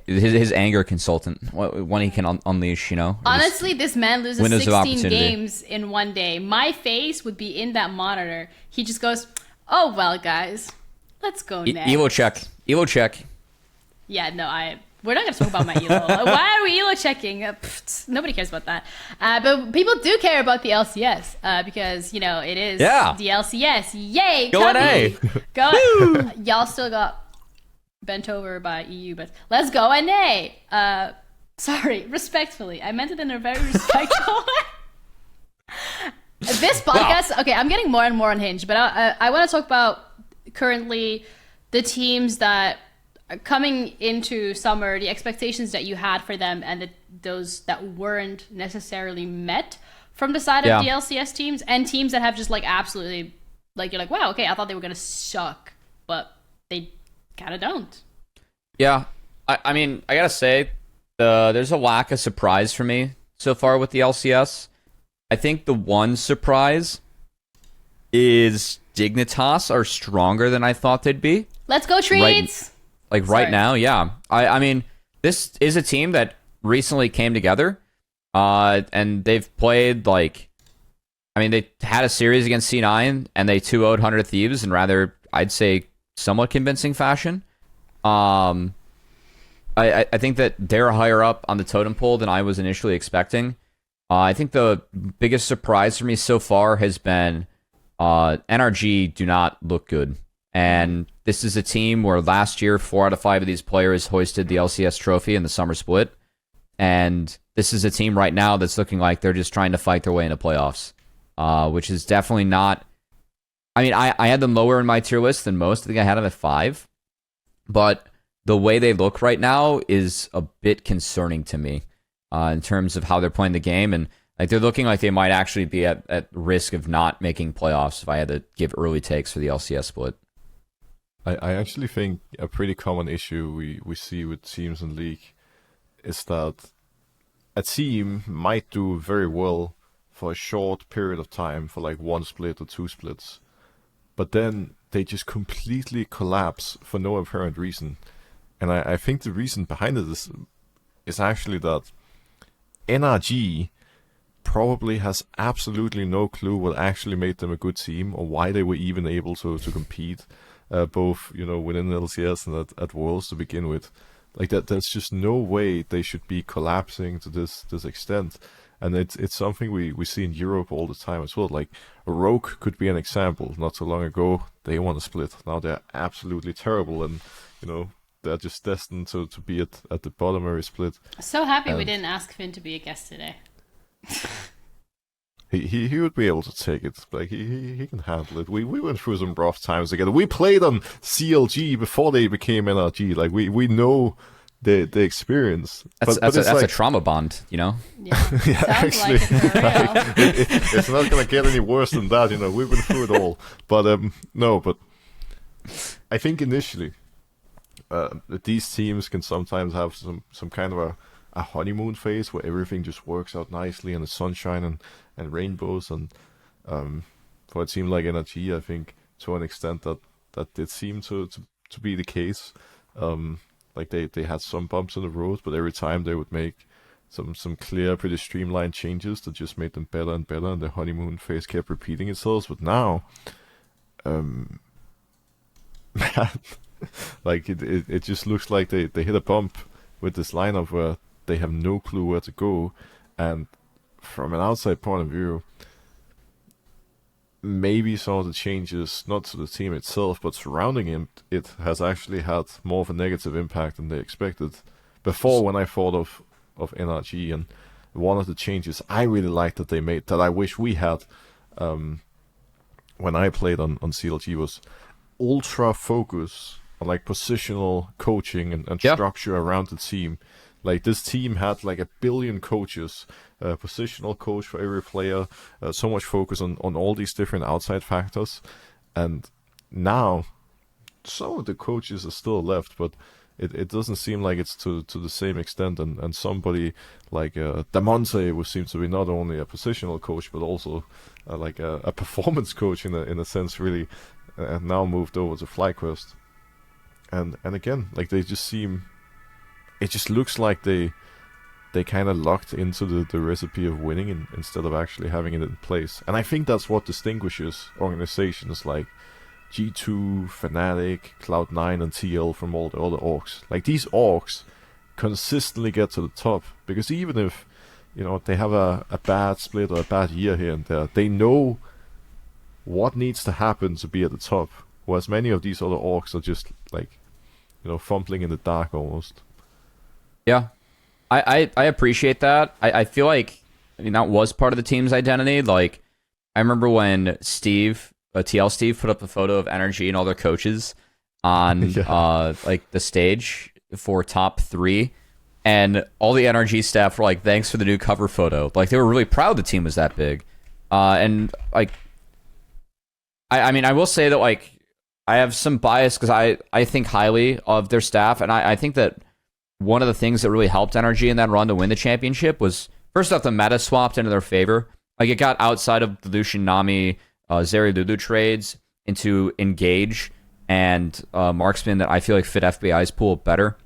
his anger consultant. When he can unleash, Honestly, this man loses 16 games in one day. My face would be in that monitor. He just goes, oh, well, guys... Let's go next. Elo check. Yeah, no, we're not going to talk about my Elo. Why are we Elo checking? Nobody cares about that. But people do care about the LCS because, it is the LCS. Yay! Go NA! Go. Y'all still got bent over by EU, but let's go NA. Sorry, respectfully. I meant it in a very respectful way. This podcast, okay, I'm getting more and more unhinged, but I want to talk about currently the teams that are coming into summer, the expectations that you had for them, and those that weren't necessarily met from the side of the LCS teams, and teams that have just like absolutely, like, you're like, wow, okay, I thought they were gonna suck, but they kind of don't. Yeah, I mean, I gotta say, there's a lack of surprise for me so far with the LCS. I think the one surprise is Dignitas are stronger than I thought they'd be. Let's go, treats! Right now, yeah. I mean, this is a team that recently came together, and they've played, like... I mean, they had a series against C9, and they 2-0'd 100 Thieves in rather, I'd say, somewhat convincing fashion. I think that they're higher up on the totem pole than I was initially expecting. I think the biggest surprise for me so far has been NRG do not look good. And this is a team where last year, 4 out of 5 of these players hoisted the LCS trophy in the summer split. And this is a team right now that's looking like they're just trying to fight their way into playoffs. Which is definitely not... I mean, I had them lower in my tier list than most. I think I had them at 5. But the way they look right now is a bit concerning to me in terms of how they're playing the game. And like they're looking like they might actually be at risk of not making playoffs if I had to give early takes for the LCS split. I actually think a pretty common issue we see with teams in League is that a team might do very well for a short period of time, for like 1 split or 2 splits. But then they just completely collapse for no apparent reason. And I think the reason behind it is actually that NRG probably has absolutely no clue what actually made them a good team or why they were even able to compete, both within LCS and at Worlds to begin with. Like that, there's just no way they should be collapsing to this extent. And it's something we see in Europe all the time as well. Like Rogue could be an example. Not so long ago, they won a split. Now they're absolutely terrible, and they're just destined to be at the bottom of a split. So happy we didn't ask Finn to be a guest today. He would be able to take it. Like he can handle it. We went through some rough times together. We played on CLG before they became NRG. Like we know the experience. That's a trauma bond, Yeah, yeah, actually, it's not gonna get any worse than that. We've been through it all. But no, but I think initially these teams can sometimes have some kind of a honeymoon phase where everything just works out nicely and the sunshine and rainbows, and for a team like NRG, I think to an extent that did seem to be the case. Like they had some bumps in the road, but every time they would make some clear, pretty streamlined changes that just made them better and better, and the honeymoon phase kept repeating itself. But now, man, like it just looks like they hit a bump with this lineup where they have no clue where to go, and from an outside point of view, maybe some of the changes, not to the team itself, but surrounding it has actually had more of a negative impact than they expected before when I thought of NRG. And one of the changes I really liked that they made, that I wish we had when I played on CLG, was ultra focus on like positional coaching and structure around the team. Like this team had like 1 billion coaches, positional coach for every player, so much focus on all these different outside factors. And now some of the coaches are still left, but it doesn't seem like it's to the same extent. And somebody like Damonte, who seems to be not only a positional coach, but also like a performance coach in a sense, really, now moved over to Flyquest. And again, like they just seem... It just looks like they kind of locked into the recipe of winning instead of actually having it in place. And I think that's what distinguishes organizations like G2, Fnatic, Cloud9, and TL from all the other orgs. Like these orgs consistently get to the top, because even if they have a bad split or a bad year here and there, they know what needs to happen to be at the top. Whereas many of these other orgs are just like fumbling in the dark almost. Yeah, I appreciate that. I feel like that was part of the team's identity. Like I remember when TL Steve put up a photo of NRG and all their coaches on like the stage for top 3, and all the NRG staff were like, "Thanks for the new cover photo." Like they were really proud the team was that big. And like, I mean, I will say that like I have some bias because I think highly of their staff, and I think that one of the things that really helped NRG in that run to win the championship was, first off, the meta swapped into their favor. Like, it got outside of the Lucian Nami, Zeri Lulu trades into Engage and Marksman that I feel like fit FBI's pool better.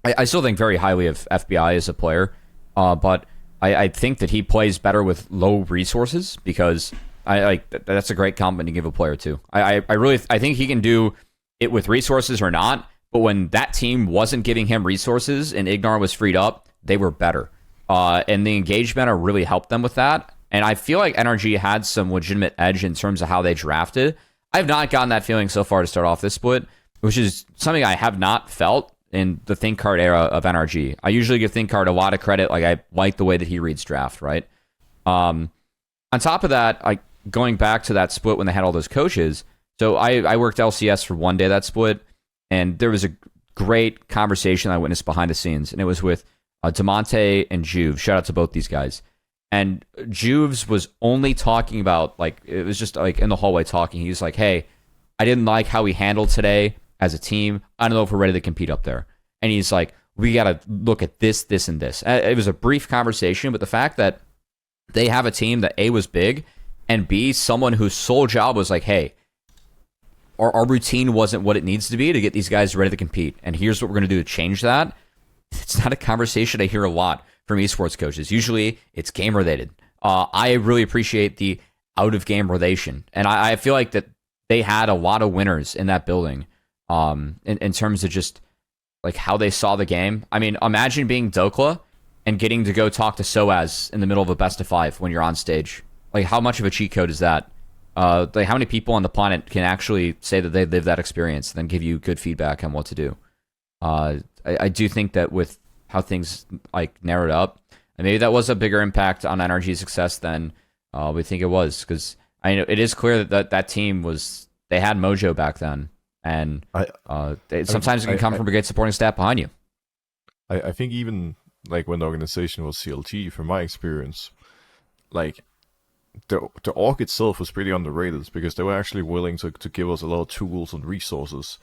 I still think very highly of FBI as a player, but I think that he plays better with low resources because that's a great compliment to give a player too. I think he can do it with resources or not, but when that team wasn't giving him resources and Ignar was freed up, they were better. And the engagement really helped them with that. And I feel like NRG had some legitimate edge in terms of how they drafted. I've not gotten that feeling so far to start off this split, which is something I have not felt in the ThinkCard era of NRG. I usually give ThinkCard a lot of credit. Like, I like the way that he reads draft, right? On top of that, going back to that split when they had all those coaches, so I worked LCS for one day that split, and there was a great conversation I witnessed behind the scenes, and it was with Demonte and Juve. Shout out to both these guys. And Juves was only talking about, like, it was just like in the hallway talking. He was like, hey, I didn't like how we handled today as a team. I don't know if we're ready to compete up there. And he's like, we got to look at this, this, and this. It was a brief conversation, but the fact that they have a team that A, was big, and B, someone whose sole job was like, hey, our routine wasn't what it needs to be to get these guys ready to compete. And here's what we're going to do to change that. It's not a conversation I hear a lot from esports coaches. Usually it's game related. I really appreciate the out of game relation. And I feel like that they had a lot of winners in that building in terms of just like how they saw the game. I mean, imagine being Dokla and getting to go talk to Soaz in the middle of a best of 5 when you're on stage. Like, how much of a cheat code is that? Like, how many people on the planet can actually say that they lived that experience and then give you good feedback on what to do? I do think that with how things like narrowed up, and maybe that was a bigger impact on NRG's success than we think it was, because I know it is clear that team they had mojo back then, and sometimes it can come from a great supporting staff behind you. I think even like when the organization was CLG, from my experience, like the org itself was pretty underrated because they were actually willing to give us a lot of tools and resources.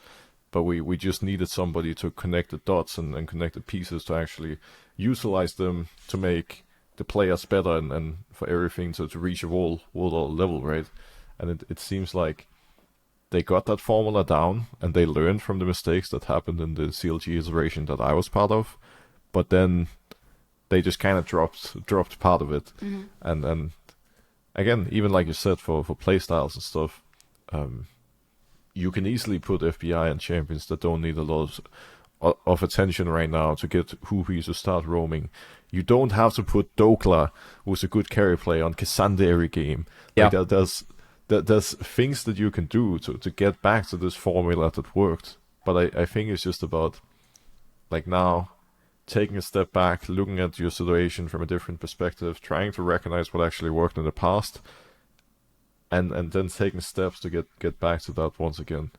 But we just needed somebody to connect the dots and connect the pieces to actually utilize them to make the players better and for everything to reach a world level, right? And it seems like they got that formula down and they learned from the mistakes that happened in the CLG iteration that I was part of. But then they just kind of dropped part of it. Mm-hmm. And again, even like you said, for playstyles and stuff, you can easily put FBI and champions that don't need a lot of attention right now to get Hoopies to start roaming. You don't have to put Dokla, who's a good carry player, on Cassandra every game. Yeah. Like there's things that you can do to get back to this formula that worked. But I think it's just about, like, now taking a step back, looking at your situation from a different perspective, trying to recognize what actually worked in the past, and then taking steps to get back to that once again.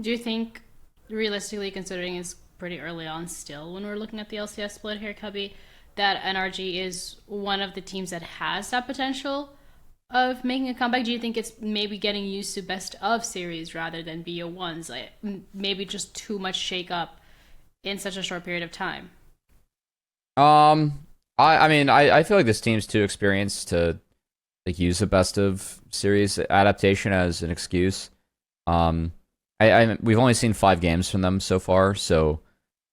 Do you think, realistically considering it's pretty early on still when we're looking at the LCS split here, Cubby, that NRG is one of the teams that has that potential of making a comeback? Do you think it's maybe getting used to best of series rather than BO1s? Like, maybe just too much shake up in such a short period of time? I mean, I feel like this team's too experienced to like use a best of series adaptation as an excuse. We've only seen 5 games from them so far, so,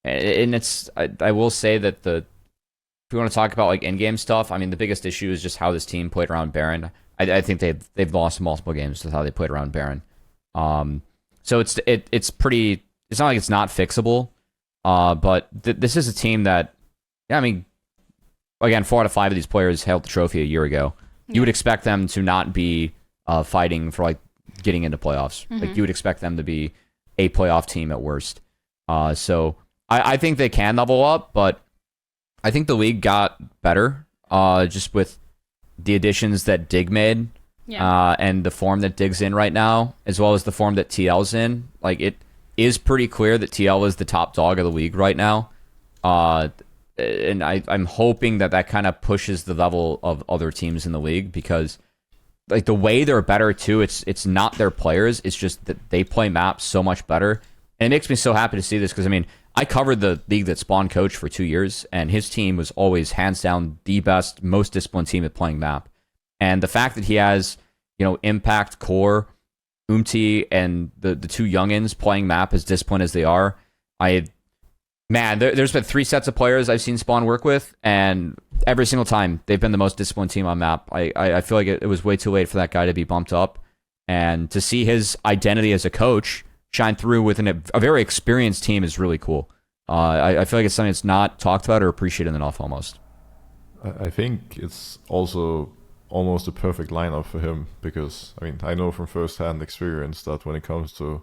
and I will say that if we want to talk about like in-game stuff, I mean, the biggest issue is just how this team played around Baron. I think they've lost multiple games with how they played around Baron. So it's pretty. It's not like it's not fixable. But this is a team that, I mean, again, 4 out of 5 of these players held the trophy a year ago. You would expect them to not be fighting for like getting into playoffs. Mm-hmm. Like, you would expect them to be a playoff team at worst. So I think they can level up, but I think the league got better just with the additions that Dig made, and the form that Dig's in right now, as well as the form that TL's in. Like, it is pretty clear that TL is the top dog of the league right now. And I'm hoping that kind of pushes the level of other teams in the league, because like the way they're better too, it's not their players, it's just that they play maps so much better. And it makes me so happy to see this, because I mean, I covered the league that Spawn coached for 2 years, and his team was always hands down the best, most disciplined team at playing map. And the fact that he has, Impact, Core, Umti, and the two youngins playing map as disciplined as they are, there's been 3 sets of players I've seen Spawn work with, and every single time they've been the most disciplined team on map. I feel like it was way too late for that guy to be bumped up, and to see his identity as a coach shine through within a very experienced team is really cool. I feel like it's something that's not talked about or appreciated enough almost. I think it's also almost a perfect lineup for him because, I know from first-hand experience that when it comes to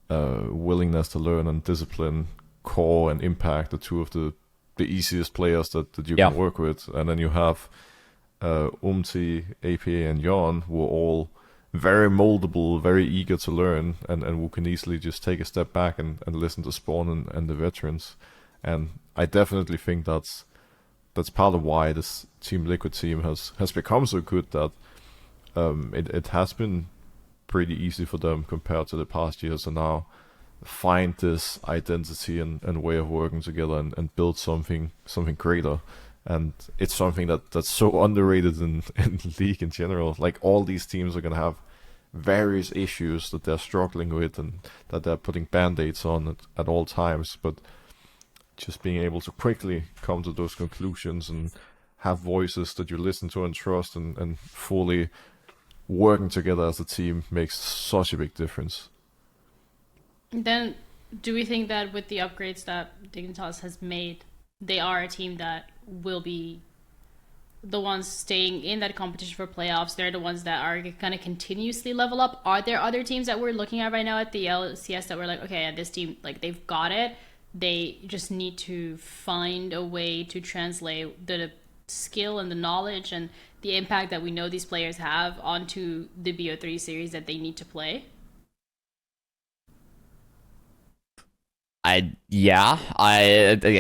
willingness to learn and discipline, Core and Impact are 2 of the easiest players that you can work with. And then you have Umti, APA, and Jan, who are all very moldable, very eager to learn, and who can easily just take a step back and listen to Spawn and the veterans. And I definitely think that's part of why this Team Liquid team has become so good, that it has been pretty easy for them compared to the past years to now find this identity and way of working together and build something greater. And it's something that's so underrated in the league in general. Like, all these teams are going to have various issues that they're struggling with and that they're putting band-aids on at all times. But just being able to quickly come to those conclusions and have voices that you listen to and trust and fully working together as a team makes such a big difference. Then, do we think that with the upgrades that Dignitas has made, they are a team that will be the ones staying in that competition for playoffs? They're the ones that are going to continuously level up. Are there other teams that we're looking at right now at the LCS that we're like, okay, this team, like, they've got it. They just need to find a way to translate the skill and the knowledge and the impact that we know these players have onto the BO3 series that they need to play?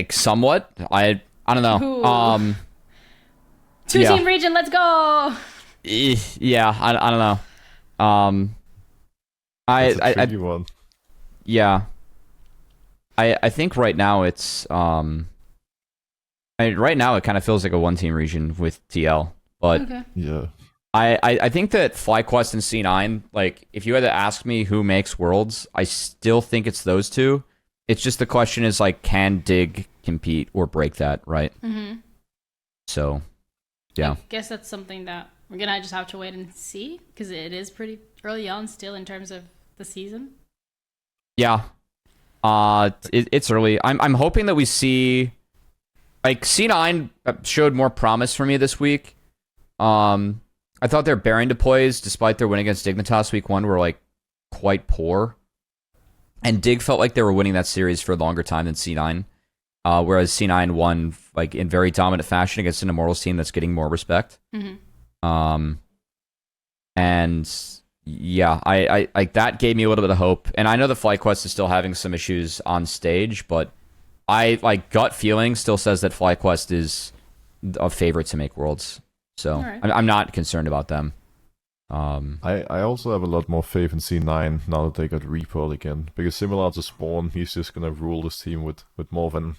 Somewhat. I don't know. Two-team region, let's go. Yeah, I don't know. That's a tricky one. Yeah. I think right now it's right now it kind of feels like a 1-team region with TL, but okay. Yeah. I think that Flyquest and C9, like, if you had to ask me who makes Worlds, I still think it's those 2. It's just the question is, like, can Dig compete or break that, right? Mm-hmm. So, yeah. I guess that's something that we're going to just have to wait and see, because it is pretty early on still in terms of the season. Yeah. It's early. I'm hoping that we see, like, C9 showed more promise for me this week. I thought their Baron deploys, despite their win against Dignitas week 1, were, like, quite poor. And Dig felt like they were winning that series for a longer time than C9. Whereas C9 won, like, in very dominant fashion against an Immortals team that's getting more respect. Mm-hmm. And yeah, I like, that gave me a little bit of hope. And I know the FlyQuest is still having some issues on stage, but gut feeling still says that FlyQuest is a favorite to make Worlds. So right. I'm not concerned about them. I also have a lot more faith in C9 now that they got repoed again, because similar to Spawn, he's just gonna rule this team with more of an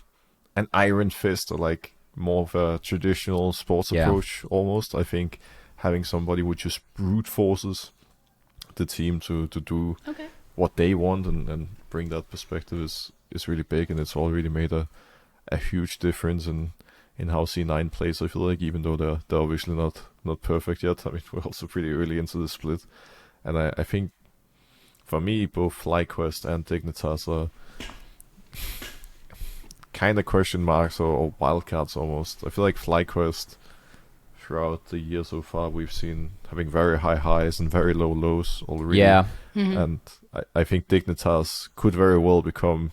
iron fist, or like more of a traditional sports approach almost. I think having somebody who just brute forces the team to do what they want and bring that perspective is really big, and it's already made a huge difference in how C9 plays. I feel like, even though they're obviously not perfect yet. I mean, we're also pretty early into the split, and I think for me both FlyQuest and Dignitas are kind of question marks or wildcards almost. I feel like FlyQuest throughout the year so far we've seen having very high highs and very low lows already. Yeah. Mm-hmm. And I think Dignitas could very well become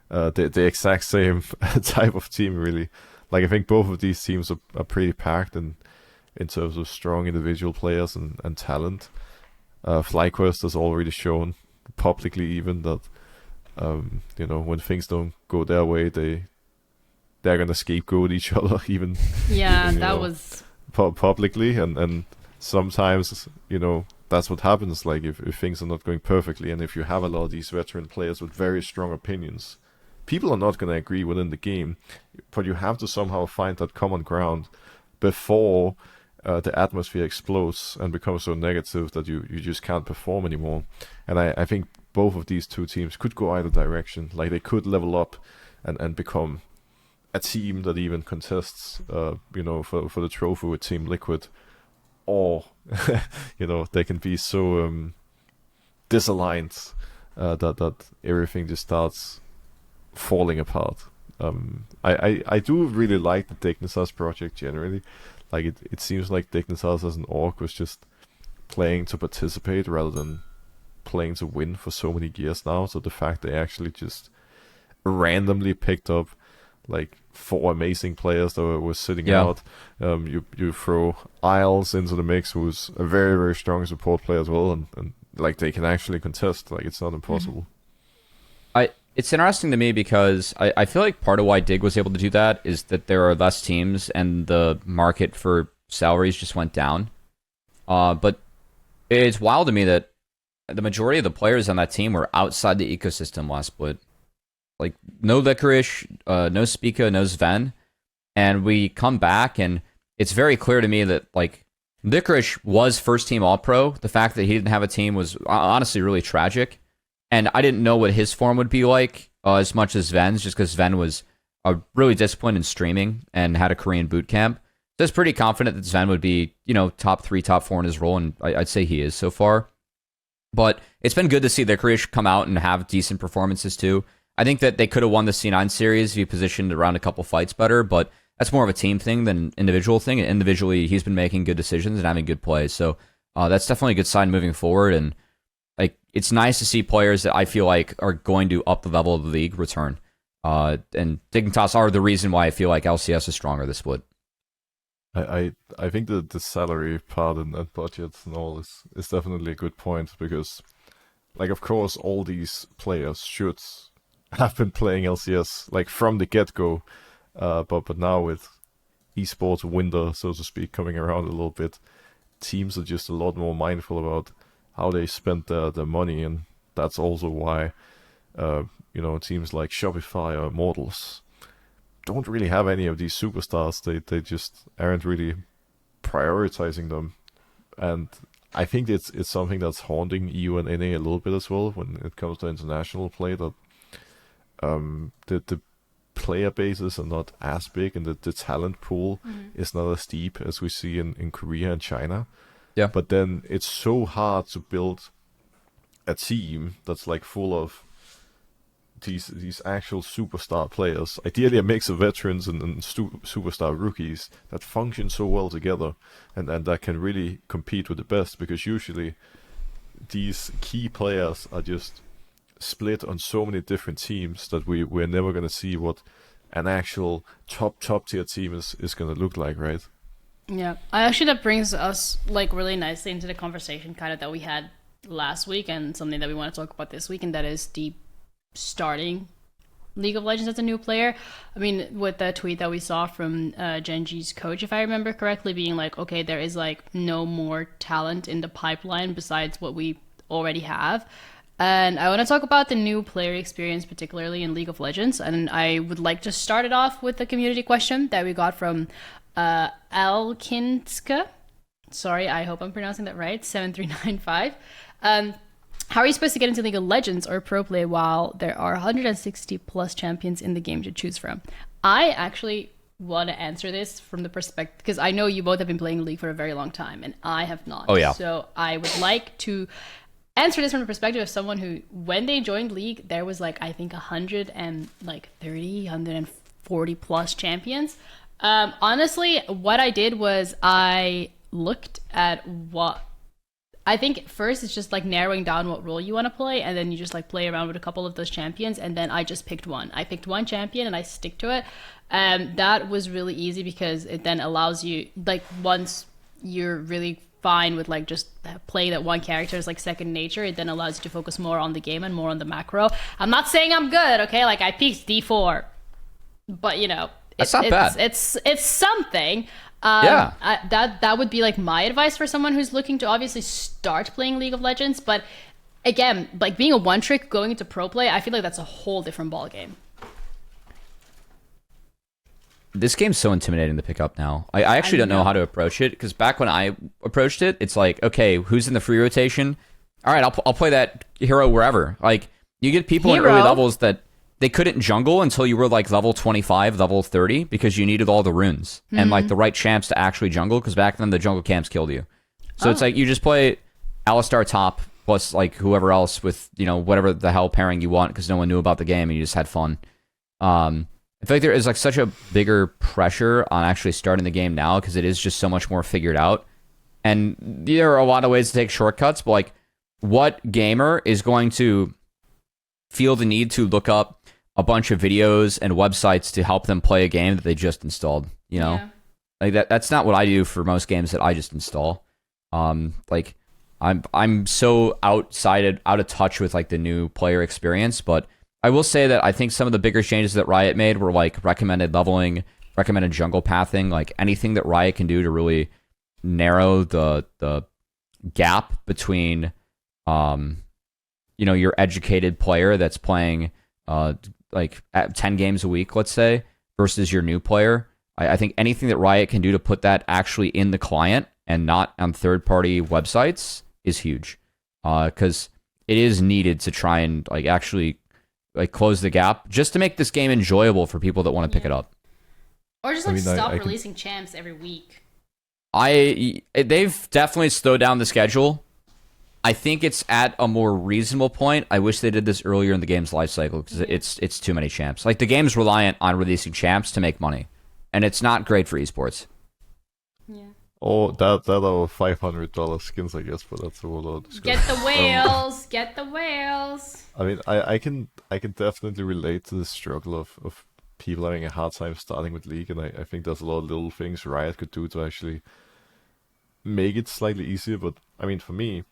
the exact same type of team, really. Like, I think both of these teams are pretty packed in terms of strong individual players and talent. FlyQuest has already shown publicly even that when things don't go their way, they're gonna scapegoat each other even. Yeah, that was publicly, and sometimes that's what happens. Like, if things are not going perfectly, and if you have a lot of these veteran players with very strong opinions, people are not going to agree within the game, but you have to somehow find that common ground before the atmosphere explodes and becomes so negative that you just can't perform anymore. And I think both of these two teams could go either direction. Like, they could level up and become a team that even contests, for the trophy with Team Liquid, or they can be so disaligned that everything just starts falling apart. I do really like the Dignitas project generally. Like, it seems like Dignitas as an org was just playing to participate rather than playing to win for so many years now. So the fact they actually just randomly picked up like 4 amazing players that were sitting out. You throw Isles into the mix, who's a very, very strong support player as well, and like they can actually contest. Like, it's not impossible. It's interesting to me because I feel like part of why Dig was able to do that is that there are less teams and the market for salaries just went down. But it's wild to me that the majority of the players on that team were outside the ecosystem last split. Like, no Licorice, no Spica, no Sven. And we come back, and it's very clear to me that, like, Licorice was first team All-Pro. The fact that he didn't have a team was honestly really tragic. And I didn't know what his form would be like as much as Sven's, just because Sven was really disciplined in streaming and had a Korean boot camp. So I was pretty confident that Sven would be, top 3, top 4 in his role, and I'd say he is so far. But it's been good to see Licorice come out and have decent performances too. I think that they could have won the C9 series if he positioned around a couple fights better, but that's more of a team thing than an individual thing. And individually, he's been making good decisions and having good plays. So that's definitely a good sign moving forward. And like, it's nice to see players that I feel like are going to up the level of the league return. And Dignitas are the reason why I feel like LCS is stronger this split. I think that the salary part and budgets and all is definitely a good point, because, like, of course, all these players should have been playing LCS like from the get-go, but now with esports winter, so to speak, coming around a little bit, teams are just a lot more mindful about how they spend their money, and that's also why teams like Shopify or Immortals don't really have any of these superstars. They just aren't really prioritizing them, and I think it's something that's haunting EU and NA a little bit as well when it comes to international play, that the player bases are not as big, and the talent pool is not as deep as we see in Korea and China. Yeah. But then it's so hard to build a team that's like full of these actual superstar players, ideally a mix of veterans and superstar rookies that function so well together and that can really compete with the best, because usually these key players are just split on so many different teams that we're never going to see what an actual top tier team is going to look like, right? Yeah, actually that brings us like really nicely into the conversation kind of that we had last week, and something that we want to talk about this week, and that is the starting League of Legends as a new player. I mean, with the tweet that we saw from Genji's coach, if I remember correctly, being like, okay, there is like no more talent in the pipeline besides what we already have. And I want to talk about the new player experience, particularly in League of Legends. And I would like to start it off with the community question that we got from Alkinska. Sorry, I hope I'm pronouncing that right. 7395. How are you supposed to get into League of Legends or pro play while there are 160 plus champions in the game to choose from? I actually want to answer this from the perspective, because I know you both have been playing League for a very long time and I have not. Oh yeah. So I would like to answer this from the perspective of someone who, when they joined League, there was like, I think 140 plus champions. Honestly, what I did was I looked at what I think first it's just like narrowing down what role you want to play, and then you just like play around with a couple of those champions, and then I just picked one. I picked one champion and I stick to it. That was really easy because it then allows you, like, once you're really fine with like just playing that one character as like second nature, it then allows you to focus more on the game and more on the macro. I'm not saying I'm good, okay? Like, I peaked D4, but you know, that's not bad. It's something. Yeah. That would be like my advice for someone who's looking to obviously start playing League of Legends. But again, like being a one trick going into pro play, I feel like that's a whole different ball game. this game's so intimidating to pick up now. I actually don't know how to approach it, because back when I approached it, it's like, okay, who's in the free rotation? All right, I'll play that hero wherever. Like, you get people in early levels that they couldn't jungle until you were like level 25, level 30, because you needed all the runes and like the right champs to actually jungle, because back then the jungle camps killed you. So it's like you just play Alistar top plus like whoever else with, you know, whatever the hell pairing you want, because no one knew about the game and you just had fun. I feel like there is like such a bigger pressure on actually starting the game now, because it is just so much more figured out. And there are a lot of ways to take shortcuts, but like, what gamer is going to feel the need to look up a bunch of videos and websites to help them play a game that they just installed? You know, like that's not what I do for most games that I just install. Like I'm so out of touch with like the new player experience, but I will say that I think some of the bigger changes that Riot made were like recommended leveling, recommended jungle pathing, like anything that Riot can do to really narrow the gap between, you know, your educated player that's playing like at 10 games a week, let's say, versus your new player. I think anything that Riot can do to put that actually in the client and not on third-party websites is huge, because it is needed to try and like actually like close the gap, just to make this game enjoyable for people that want to pick it up. Or just like stop releasing champs every week. They've definitely slowed down the schedule. I think it's at a more reasonable point. I wish they did this earlier in the game's life cycle, because it's too many champs. Like, the game's reliant on releasing champs to make money, and it's not great for esports. Yeah. Oh, that are $500 skins, I guess, but that's a whole lot of discussion. Get the whales, get the whales. I mean, I can definitely relate to the struggle of people having a hard time starting with League, and I think there's a lot of little things Riot could do to actually make it slightly easier. But I mean, for me,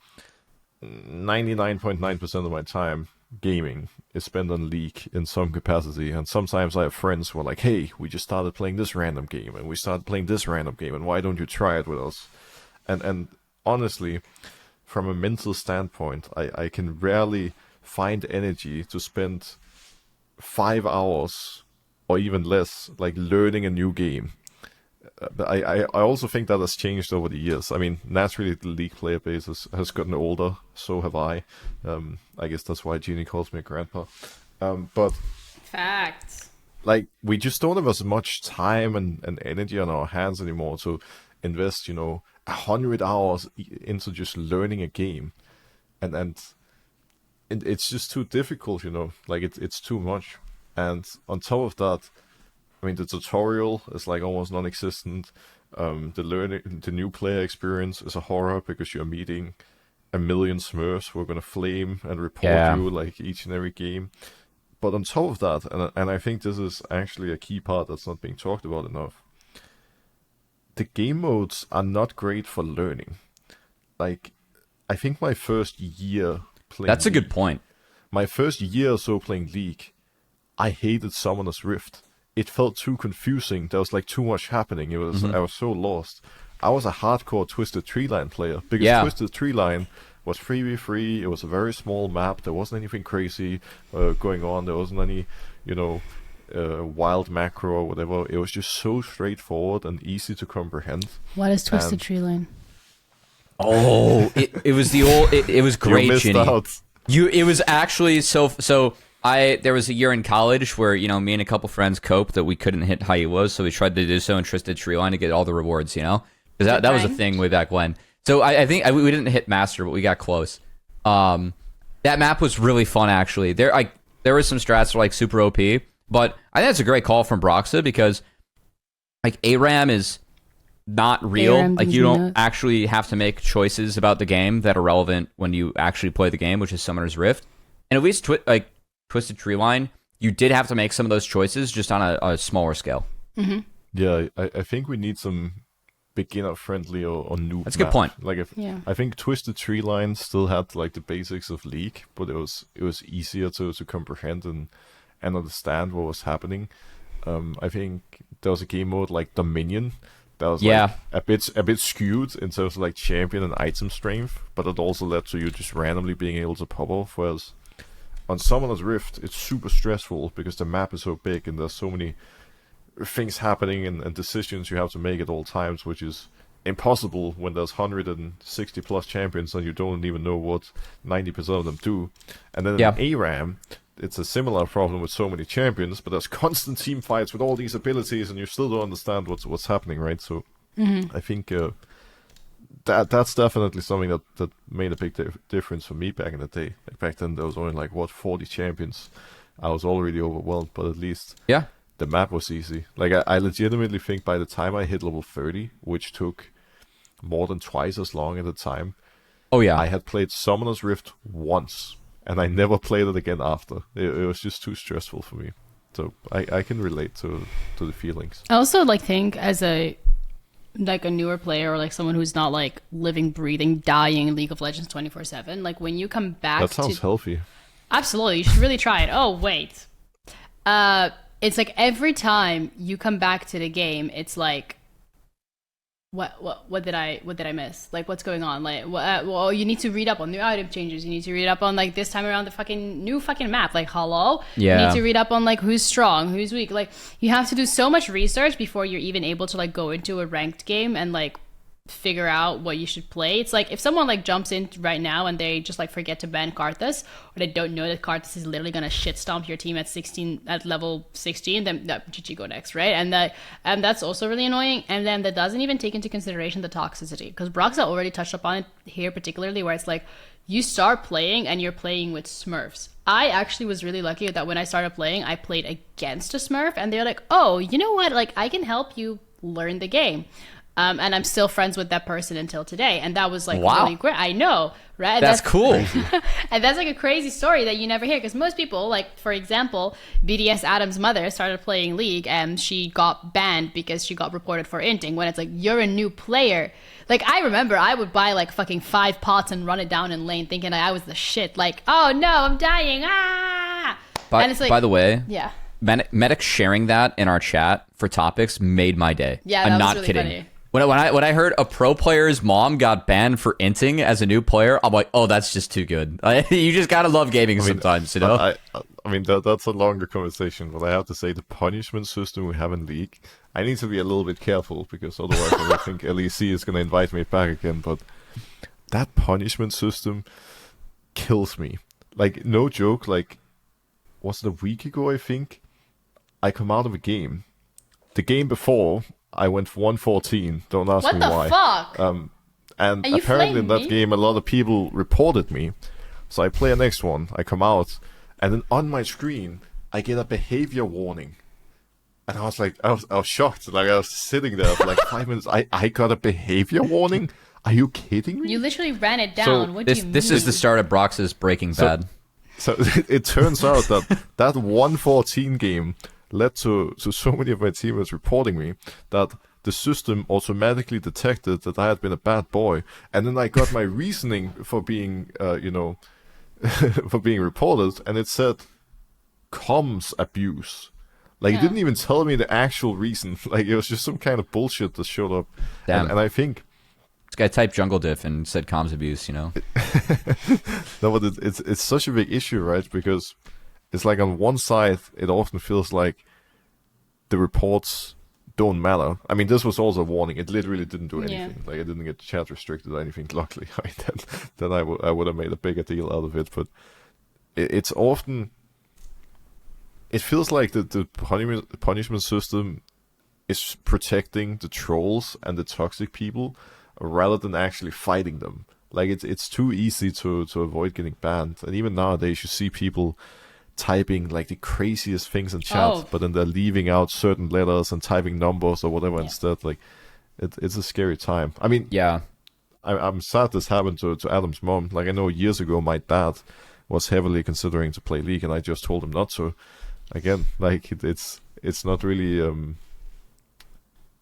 99.9% of my time gaming is spent on League in some capacity, and sometimes I have friends who are like, hey, we just started playing this random game, and we started playing this random game, and why don't you try it with us? And honestly, from a mental standpoint, I can rarely find energy to spend 5 hours or even less like learning a new game. But I also think that has changed over the years. I mean, naturally, the League player base has gotten older. So have I. I guess that's why Genie calls me a grandpa. But facts. Like, we just don't have as much time and energy on our hands anymore to invest, 100 hours into just learning a game, and it's just too difficult, Like, it's too much. And on top of that, I mean, the tutorial is like almost non-existent. The new player experience is a horror, because you're meeting a million Smurfs who are going to flame and report you like each and every game. But on top of that, and I think this is actually a key part that's not being talked about enough, the game modes are not great for learning. Like, I think my first year playing That's a good point. My first year or so playing League, I hated Summoner's Rift. It felt too confusing. There was like too much happening. I was so lost. I was a hardcore Twisted Treeline player, because Twisted Treeline was 3v3. It was a very small map. There wasn't anything crazy going on. There wasn't any, wild macro or whatever. It was just so straightforward and easy to comprehend. What is Twisted Treeline? Oh, it was the old. It was great, you missed Ginny. out. It was actually so. There was a year in college where, me and a couple friends coped that we couldn't hit high elos, so we tried to do so in Twisted Treeline to get all the rewards, Because that was a thing way back when. So I think we didn't hit Master, but we got close. That map was really fun, actually. There were some strats that were like super OP, but I think that's a great call from Broxah, because like ARAM is not real. ARAM like, you don't actually have to make choices about the game that are relevant when you actually play the game, which is Summoner's Rift. And at least Twisted Treeline, you did have to make some of those choices, just on a smaller scale. Mm-hmm. Yeah, I think we need some beginner-friendly or noob. That's a good point. Like, I think Twisted Treeline still had like the basics of League, but it was easier to comprehend and understand what was happening. I think there was a game mode like Dominion that was like a bit skewed in terms of like champion and item strength, but it also led to you just randomly being able to pop off. Whereas on Summoner's Rift, it's super stressful because the map is so big and there's so many things happening and decisions you have to make at all times, which is impossible when there's 160 plus champions and you don't even know what 90% of them do. And then in ARAM, it's a similar problem with so many champions, but there's constant team fights with all these abilities, and you still don't understand what's happening, right? So I think that's definitely something that made a big difference for me back in the day. Like back then, there was only like 40 champions. I was already overwhelmed, but at least the map was easy. Like I legitimately think by the time I hit level 30, which took more than twice as long at the time, I had played Summoner's Rift once, and I never played it again after. It was just too stressful for me. So I can relate to the feelings. I also think as a newer player, or like someone who's not like living, breathing, dying League of Legends 24/7, like when you come back, that sounds healthy. Absolutely, you should really try it. Oh wait, it's like every time you come back to the game, it's like, what did I miss? Like, what's going on? Like, well, you need to read up on new item changes. You need to read up on like this time around the new map. Like, hello, you need to read up on like who's strong, who's weak. Like, you have to do so much research before you're even able to like go into a ranked game and like figure out what you should play. It's like if someone like jumps in right now and they just like forget to ban Karthus, or they don't know that Karthus is literally gonna shit stomp your team at level 16, then GG go next, right? And that's also really annoying. And then that doesn't even take into consideration the toxicity, because Broxah already touched upon it here particularly, where it's like you start playing and you're playing with Smurfs. I actually was really lucky that when I started playing, I played against a Smurf, and they're like, oh, you know what? Like, I can help you learn the game. And I'm still friends with that person until today. And that was like really great. I know, right? That's cool. And that's like a crazy story that you never hear. Because most people, like, for example, BDS Adam's mother started playing League and she got banned because she got reported for inting. When it's like, you're a new player. Like, I remember I would buy like fucking 5 pots and run it down in lane thinking I was the shit. Like, oh no, I'm dying. Ah! And it's like, by the way, yeah. Medic sharing that in our chat for topics made my day. Yeah, I'm that not was really kidding. funny. When I heard a pro player's mom got banned for inting as a new player, I'm like, oh, that's just too good. You just gotta love gaming sometimes, you know? I mean, that's a longer conversation, but I have to say the punishment system we have in League, I need to be a little bit careful, because otherwise I don't think LEC is going to invite me back again, but that punishment system kills me. Like, no joke, like, was it a week ago, I think? I come out of a game. The game before, I went for 114. Don't ask me why. What the fuck? And apparently in that game, a lot of people reported me. So I play the next one. I come out, and then on my screen, I get a behavior warning. And I was like, I was shocked. Like, I was sitting there for like 5 minutes. I got a behavior warning? Are you kidding me? You literally ran it down. What do you mean? This is the start of Broxah's Breaking Bad. So it turns out that 114 game led to so many of my teammates reporting me that the system automatically detected that I had been a bad boy, and then I got my reasoning for being, for being reported, and it said comms abuse. Like, it didn't even tell me the actual reason. Like, it was just some kind of bullshit that showed up. Damn. And I think this guy typed jungle diff and said comms abuse, you know? No, but it's such a big issue, right? Because it's like on one side, it often feels like the reports don't matter. I mean, this was also a warning. It literally didn't do anything. Like, I didn't get chat restricted or anything, luckily. Then I would have made a bigger deal out of it. But it's often... It feels like the punishment system is protecting the trolls and the toxic people rather than actually fighting them. Like, it's too easy to avoid getting banned. And even nowadays, you see people typing like the craziest things in chat, but then they're leaving out certain letters and typing numbers or whatever instead. Like, it's a scary time. I mean, I'm sad this happened to Adam's mom. Like, I know years ago my dad was heavily considering to play League, and I just told him not to. Again, like, it's not really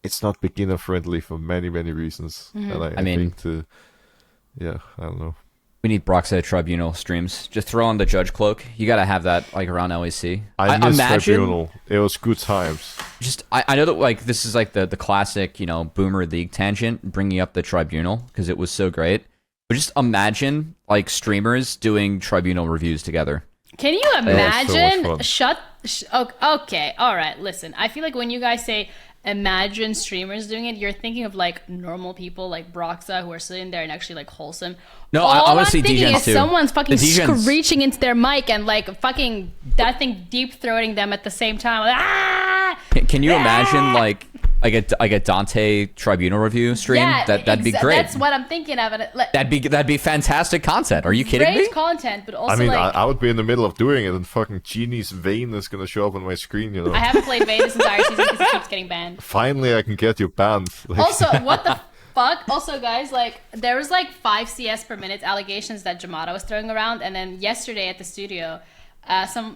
it's not beginner friendly for many reasons. And I think I don't know. We need Broxah Tribunal streams. Just throw on the judge cloak. You gotta have that like around LEC. I miss Tribunal. It was good times. Just I know that like this is like the classic, you know, boomer League tangent, bringing up the Tribunal because it was so great. But just imagine like streamers doing Tribunal reviews together. Can you so much imagine? fun. Okay, all right. Listen, I feel like when you guys say imagine streamers doing it, you're thinking of like normal people like Broxah who are sitting there and actually like wholesome. No, All I want I'm to see thinking DJs is too. someone's fucking The DJs. screeching into their mic and like fucking that thing deep throating them at the same time. Like, ah! Can you imagine like a Dante Tribunal review stream? Yeah, That'd be great. That's what I'm thinking of. And That'd be fantastic content. Are you kidding great me? content, but also I mean, like I would be in the middle of doing it, and fucking Genie's vein is gonna show up on my screen. You know. I haven't played Vayne this entire season because it keeps getting banned. Finally, I can get you banned. Like, Also, what the fuck? Also, guys, like, there was like 5 CS per minute allegations that Jamada was throwing around, and then yesterday at the studio,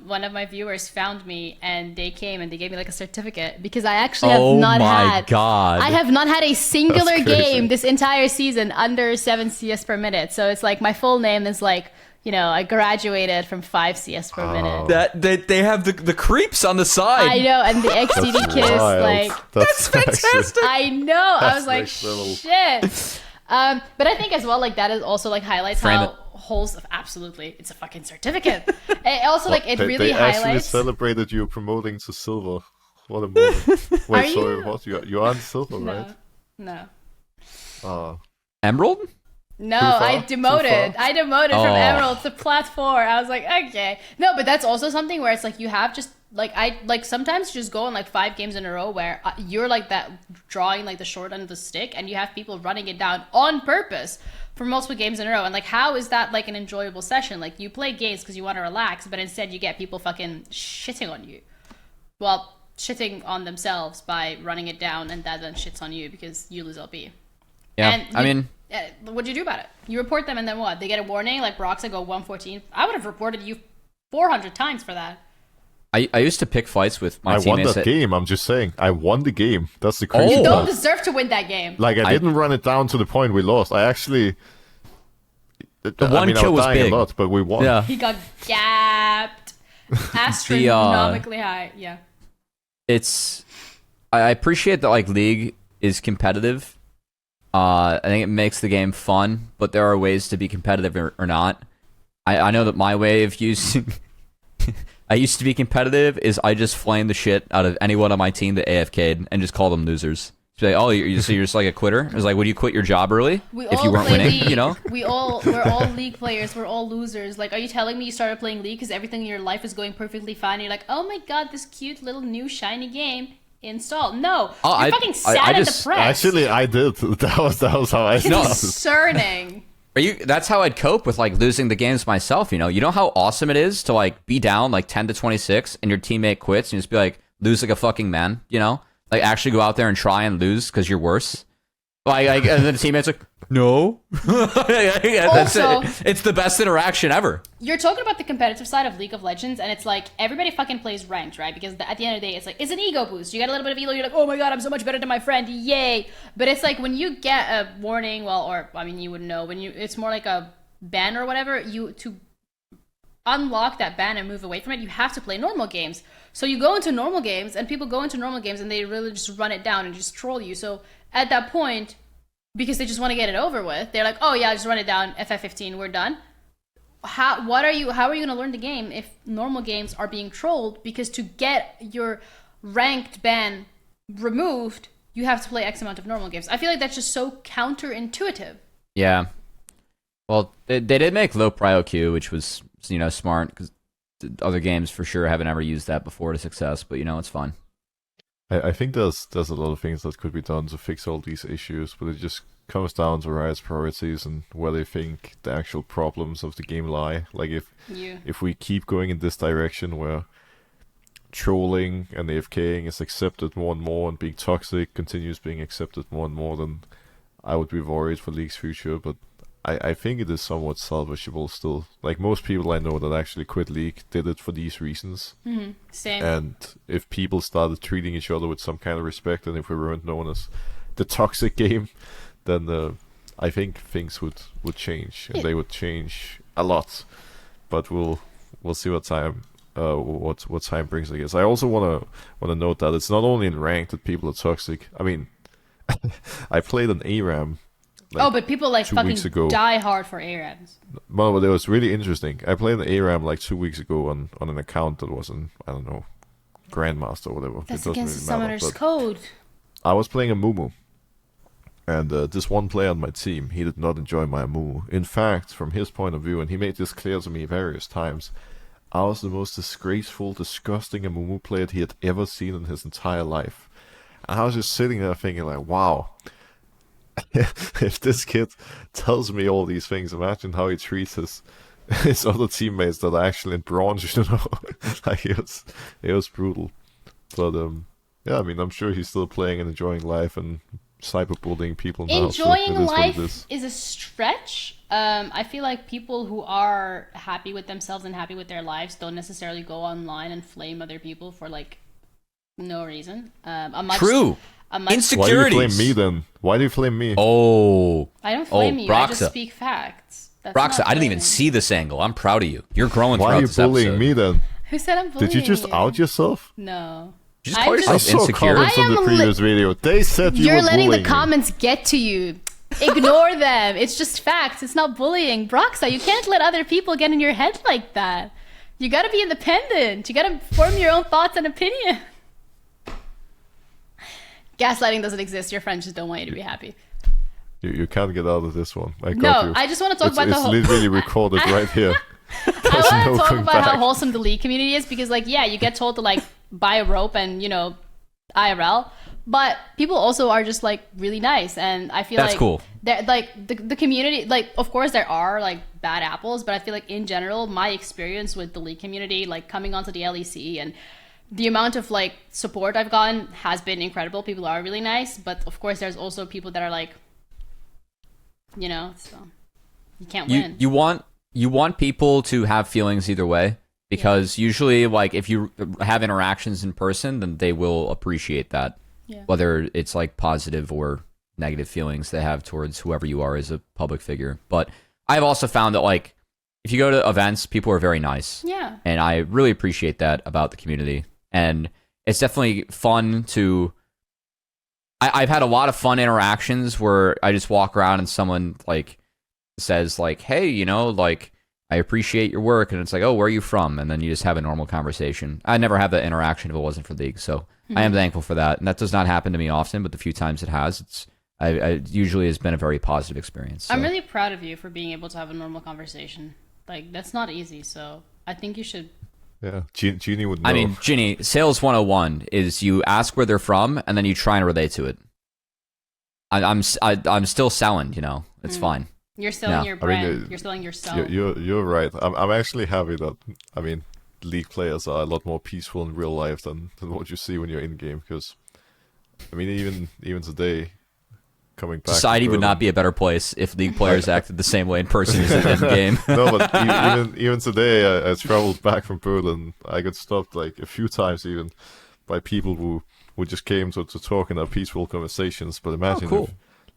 one of my viewers found me, and they came and they gave me like a certificate because I actually have not had. God. I have not had a singular That's crazy. game this entire season under 7 CS per minute. So it's like my full name is like, you know, I graduated from 5 CS per minute. That they have the creeps on the side. I know, and the XDD that's kiss, wild. like. That's fantastic. I know. I That's was like, next level. shit. But I think as well, like that is also like highlights Frame how it. holes. Absolutely, it's a fucking certificate. It also like it They really actually highlights. celebrated you promoting to silver. What a moment! Wait, Are sorry, you? what? You are on silver, No, right? no, Emerald? no. far? I demoted. Too far? I demoted Oh. from Emerald to Plat 4. I was like, okay, no, but that's also something where it's like you have just. Like I like sometimes just go on like 5 games in a row where you're like that drawing like the short end of the stick and you have people running it down on purpose for multiple games in a row, and like how is that like an enjoyable session? Like you play games because you want to relax, but instead you get people fucking shitting on you, well, shitting on themselves by running it down, and that then shits on you because you lose LP. Yeah. And I mean, what do you do about it? You report them and then what? They get a warning like Broxah go 114. I would have reported you 400 times for that. I used to pick fights with my I won teammates. that game. I'm just saying, I won the game. That's the crazy Oh. You part. don't deserve to win that game. Like I didn't run it down to the point we lost. I actually. The one kill was dying big. a lot, but we won. Yeah. He got gapped astronomically high. Yeah. It's I appreciate that like League is competitive. I think it makes the game fun, but there are ways to be competitive or not. I know that my way of using I used to be competitive is I just flame the shit out of anyone on my team that AFK'd and just call them losers. Say, oh, so you're just like a quitter? It's like, would you quit your job early if you weren't play winning? League. You know? We're all League players. We're all losers. Like, are you telling me you started playing League because everything in your life is going perfectly fine? And you're like, oh my god, this cute little new shiny game. Install. No, Oh, you're I- fucking sad I and just- depressed. Actually, I did. That was how I started. Concerning. That's how I'd cope with like losing the games myself. You know how awesome it is to like be down like 10 to 26 and your teammate quits and you just be like lose like a fucking man. You know, like actually go out there and try and lose because you're worse. Like and then the teammate's like, no. Yeah, that's Also- it. It's the best interaction ever. You're talking about the competitive side of League of Legends, and it's like everybody fucking plays ranked, right? Because at the end of the day, it's like it's an ego boost. You get a little bit of ego, you're like, oh my god, I'm so much better than my friend, yay! But it's like when you get a warning, you wouldn't know when it's more like a ban or whatever. To unlock that ban and move away from it, you have to play normal games. So you go into normal games, and people go into normal games, and they really just run it down and just troll you. So at that point, because they just want to get it over with, they're like, oh yeah, just run it down, FF15, we're done. How are you going to learn the game if normal games are being trolled? Because to get your ranked ban removed, you have to play X amount of normal games. I feel like that's just so counterintuitive. Yeah. Well, they did make low prio queue, which was smart because other games for sure haven't ever used that before to success. But it's fine. I think there's a lot of things that could be done to fix all these issues, but it just comes down to Riot's priorities and where they think the actual problems of the game lie. Like if we keep going in this direction where trolling and AFKing is accepted more and more and being toxic continues being accepted more and more, then I would be worried for League's future. But I think it is somewhat salvageable still. Like most people I know that actually quit League did it for these reasons. Mm-hmm. Same. And if people started treating each other with some kind of respect, and if we weren't known as the toxic game, then I think things would change, and they would change a lot. But we'll see what time what time brings, I guess. I also wanna note that it's not only in ranked that people are toxic. I mean, I played an ARAM like but people like 2 fucking weeks ago. die hard for ARAMs. Well, but it was really interesting. I played an ARAM like 2 weeks ago on an account that was an, I don't know, Grandmaster or whatever. That's it against the really matter, summoner's but code. I was playing a Mumu. And this one player on my team, he did not enjoy my Mumu. In fact, from his point of view, and he made this clear to me various times, I was the most disgraceful, disgusting Mumu player he had ever seen in his entire life. And I was just sitting there thinking like, wow, if this kid tells me all these things, imagine how he treats his other teammates that are actually in bronze, you know. Like it was brutal. But yeah, I mean, I'm sure he's still playing and enjoying life and cyberbullying people now. Enjoying so life is a stretch. I feel like people who are happy with themselves and happy with their lives don't necessarily go online and flame other people for like no reason. True. Why Insecurities. do you flame me then? Why do you flame me? Oh. I don't flame you. I just Broxah. speak facts. That's Broxah, not I didn't even blaming. see this angle. I'm proud of you. You're growing Why throughout are you this bullying episode. me then? Who said I'm bullying Did you just out yourself? No. You just call I I yourself saw insecure. comments I on the am previous video. They said you You're were letting bullying the me. comments get to you. Ignore them. It's just facts. It's not bullying. Broxah, you can't let other people get in your head like that. You gotta be independent. You gotta form your own thoughts and opinion. Gaslighting doesn't exist. Your friends just don't want you to be happy. You can't get out of this one. I got No, you. I just want to talk about the It's whole... literally recorded right here. I want to no talk going about how back. wholesome the League community is because, like, yeah, you get told to, like, buy a rope and, you know, IRL. But people also are just, like, really nice. And I feel That's like... cool. Like, the community... Like, of course, there are, like, bad apples. But I feel like, in general, my experience with the League community, like, coming onto the LEC and the amount of, like, support I've gotten has been incredible. People are really nice. But, of course, there's also people that are, like... You know, so... You can't win. You want people to have feelings either way because usually, like, if you have interactions in person, then they will appreciate that. Yeah. Whether it's like positive or negative feelings they have towards whoever you are as a public figure. But I've also found that, like, if you go to events, people are very nice. Yeah. And I really appreciate that about the community. And it's definitely fun to... I've had a lot of fun interactions where I just walk around and someone, like, says, like, hey, you know, like, I appreciate your work. And it's like, oh, where are you from? And then you just have a normal conversation. I never have that interaction if it wasn't for League. So I am thankful for that. And that does not happen to me often, but the few times it has, I usually has been a very positive experience. So. I'm really proud of you for being able to have a normal conversation. Like, that's not easy, so I think you should... Yeah, Genie would know. I mean, Ginny, sales 101 is you ask where they're from and then you try and relate to it. I'm still selling, you know. It's fine. You're selling Yeah. your brand. I mean, You're selling yourself. you're right. I'm actually happy that, I mean, League players are a lot more peaceful in real life than what you see when you're in game. Because, I mean, even today, coming back, Society would not be a better place if League players acted the same way in person as in the game. No, but even today, I traveled back from Berlin. I got stopped like a few times even by people who just came to talk and have peaceful conversations. But imagine cool.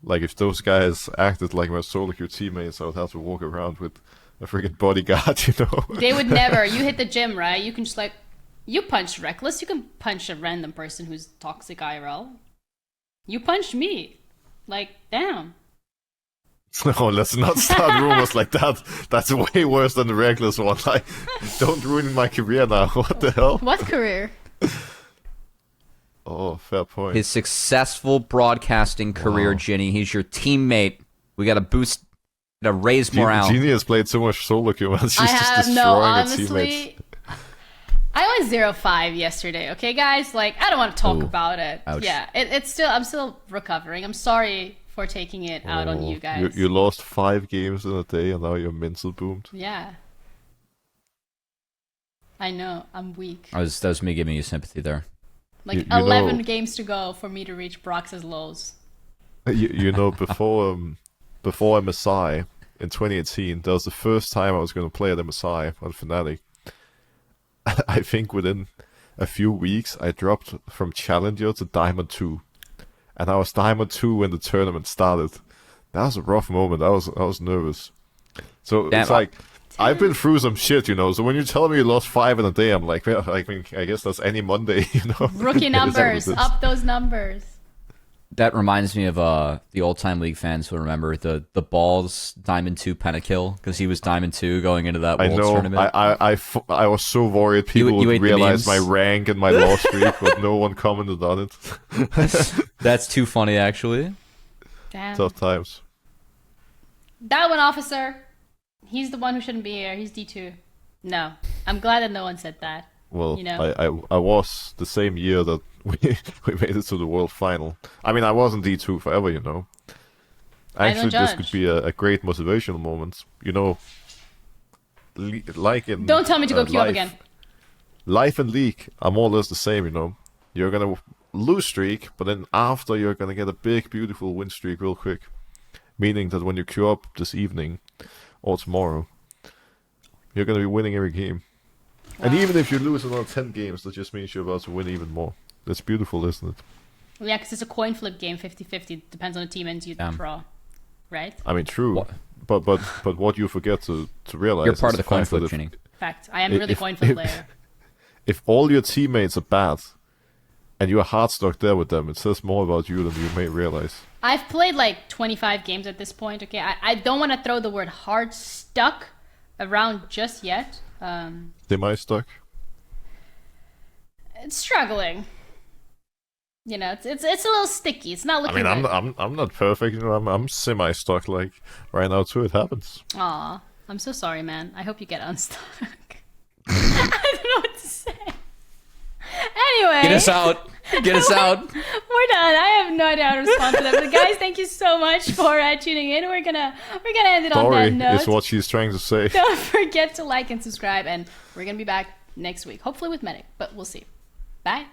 if those guys acted like my solo queue teammates, I would have to walk around with a freaking bodyguard, you know. They would never. You hit the gym, right? You can just, like... You punch Reckless. You can punch a random person who's toxic IRL. You punched me. Like, damn. No, let's not start rumors like that. That's way worse than the Reckless one. Like, don't ruin my career now. What the hell? What career? Oh, fair point. His successful broadcasting career, Wow. Ginny. He's your teammate. We got to boost, to raise morale. Genie has played so much solo queue, and she's I just have destroying no, her teammates. honestly... I was 0-5 yesterday, okay, guys? Like, I don't want to talk Ooh. about it. Ouch. Yeah, I'm still recovering. I'm sorry for taking it out on you guys. You lost 5 games in a day, and now you're mental boomed. Yeah. I know, I'm weak. That was me giving you sympathy there. Like, you 11 know- games to go for me to reach Brox's lows. You know, before MSI in 2018, that was the first time I was going to play at MSI on Fnatic. I think within a few weeks, I dropped from Challenger to Diamond 2. And I was Diamond 2 when the tournament started. That was a rough moment. I was nervous. So Damn, it's like, I've been through some shit, you know. So when you tell me you lost 5 in a day, I'm like, well, I mean, I guess that's any Monday, you know. Rookie numbers, It's- up those numbers. that reminds me of the old time League fans who remember the balls Diamond 2 pentakill because he was Diamond 2 going into that I Worlds know. tournament. I was so worried people You would ate the realize my memes? rank and my loss streak, but no one commented on it. That's too funny, actually. Damn. Tough times. That one, officer. He's the one who shouldn't be here. He's D2. No. I'm glad that no one said that. Well, You know? I was the same year that we made it to the world final. I mean, I wasn't D2 forever, you know. I don't Actually, this judge. could be a great motivational moment. You know, like in Don't tell me to go queue up life, again. Life and League are more or less the same, you know. You're gonna lose streak, but then after you're gonna get a big, beautiful win streak real quick. Meaning that when you queue up this evening or tomorrow, you're gonna be winning every game. And even if you lose another 10 games, that just means you're about to win even more. That's beautiful, isn't it? Yeah, because it's a coin flip game, 50-50. Depends on the team and you draw. Right? I mean, true. What? But what you forget to realize You're part is of the coin fact that flip, Ginny. Fact. I am really coin flip player. if all your teammates are bad and you're hard stuck there with them, it says more about you than you may realize. I've played like 25 games at this point, okay? I don't want to throw the word hard stuck around just yet. Am I stuck? It's struggling. You know, it's a little sticky. It's not I looking mean, good. I'm not perfect. You know, I'm semi stuck. Like right now too. It happens. Aw, I'm so sorry, man. I hope you get unstuck. I don't know what to say. Anyway. Get us out. Get us out. We're done. I have no idea how to respond to that. But guys, thank you so much for tuning in. We're gonna end it on that Sorry, note. is what she's trying to say. Don't forget to like and subscribe, and we're gonna be back next week, hopefully with Medic, but we'll see. Bye.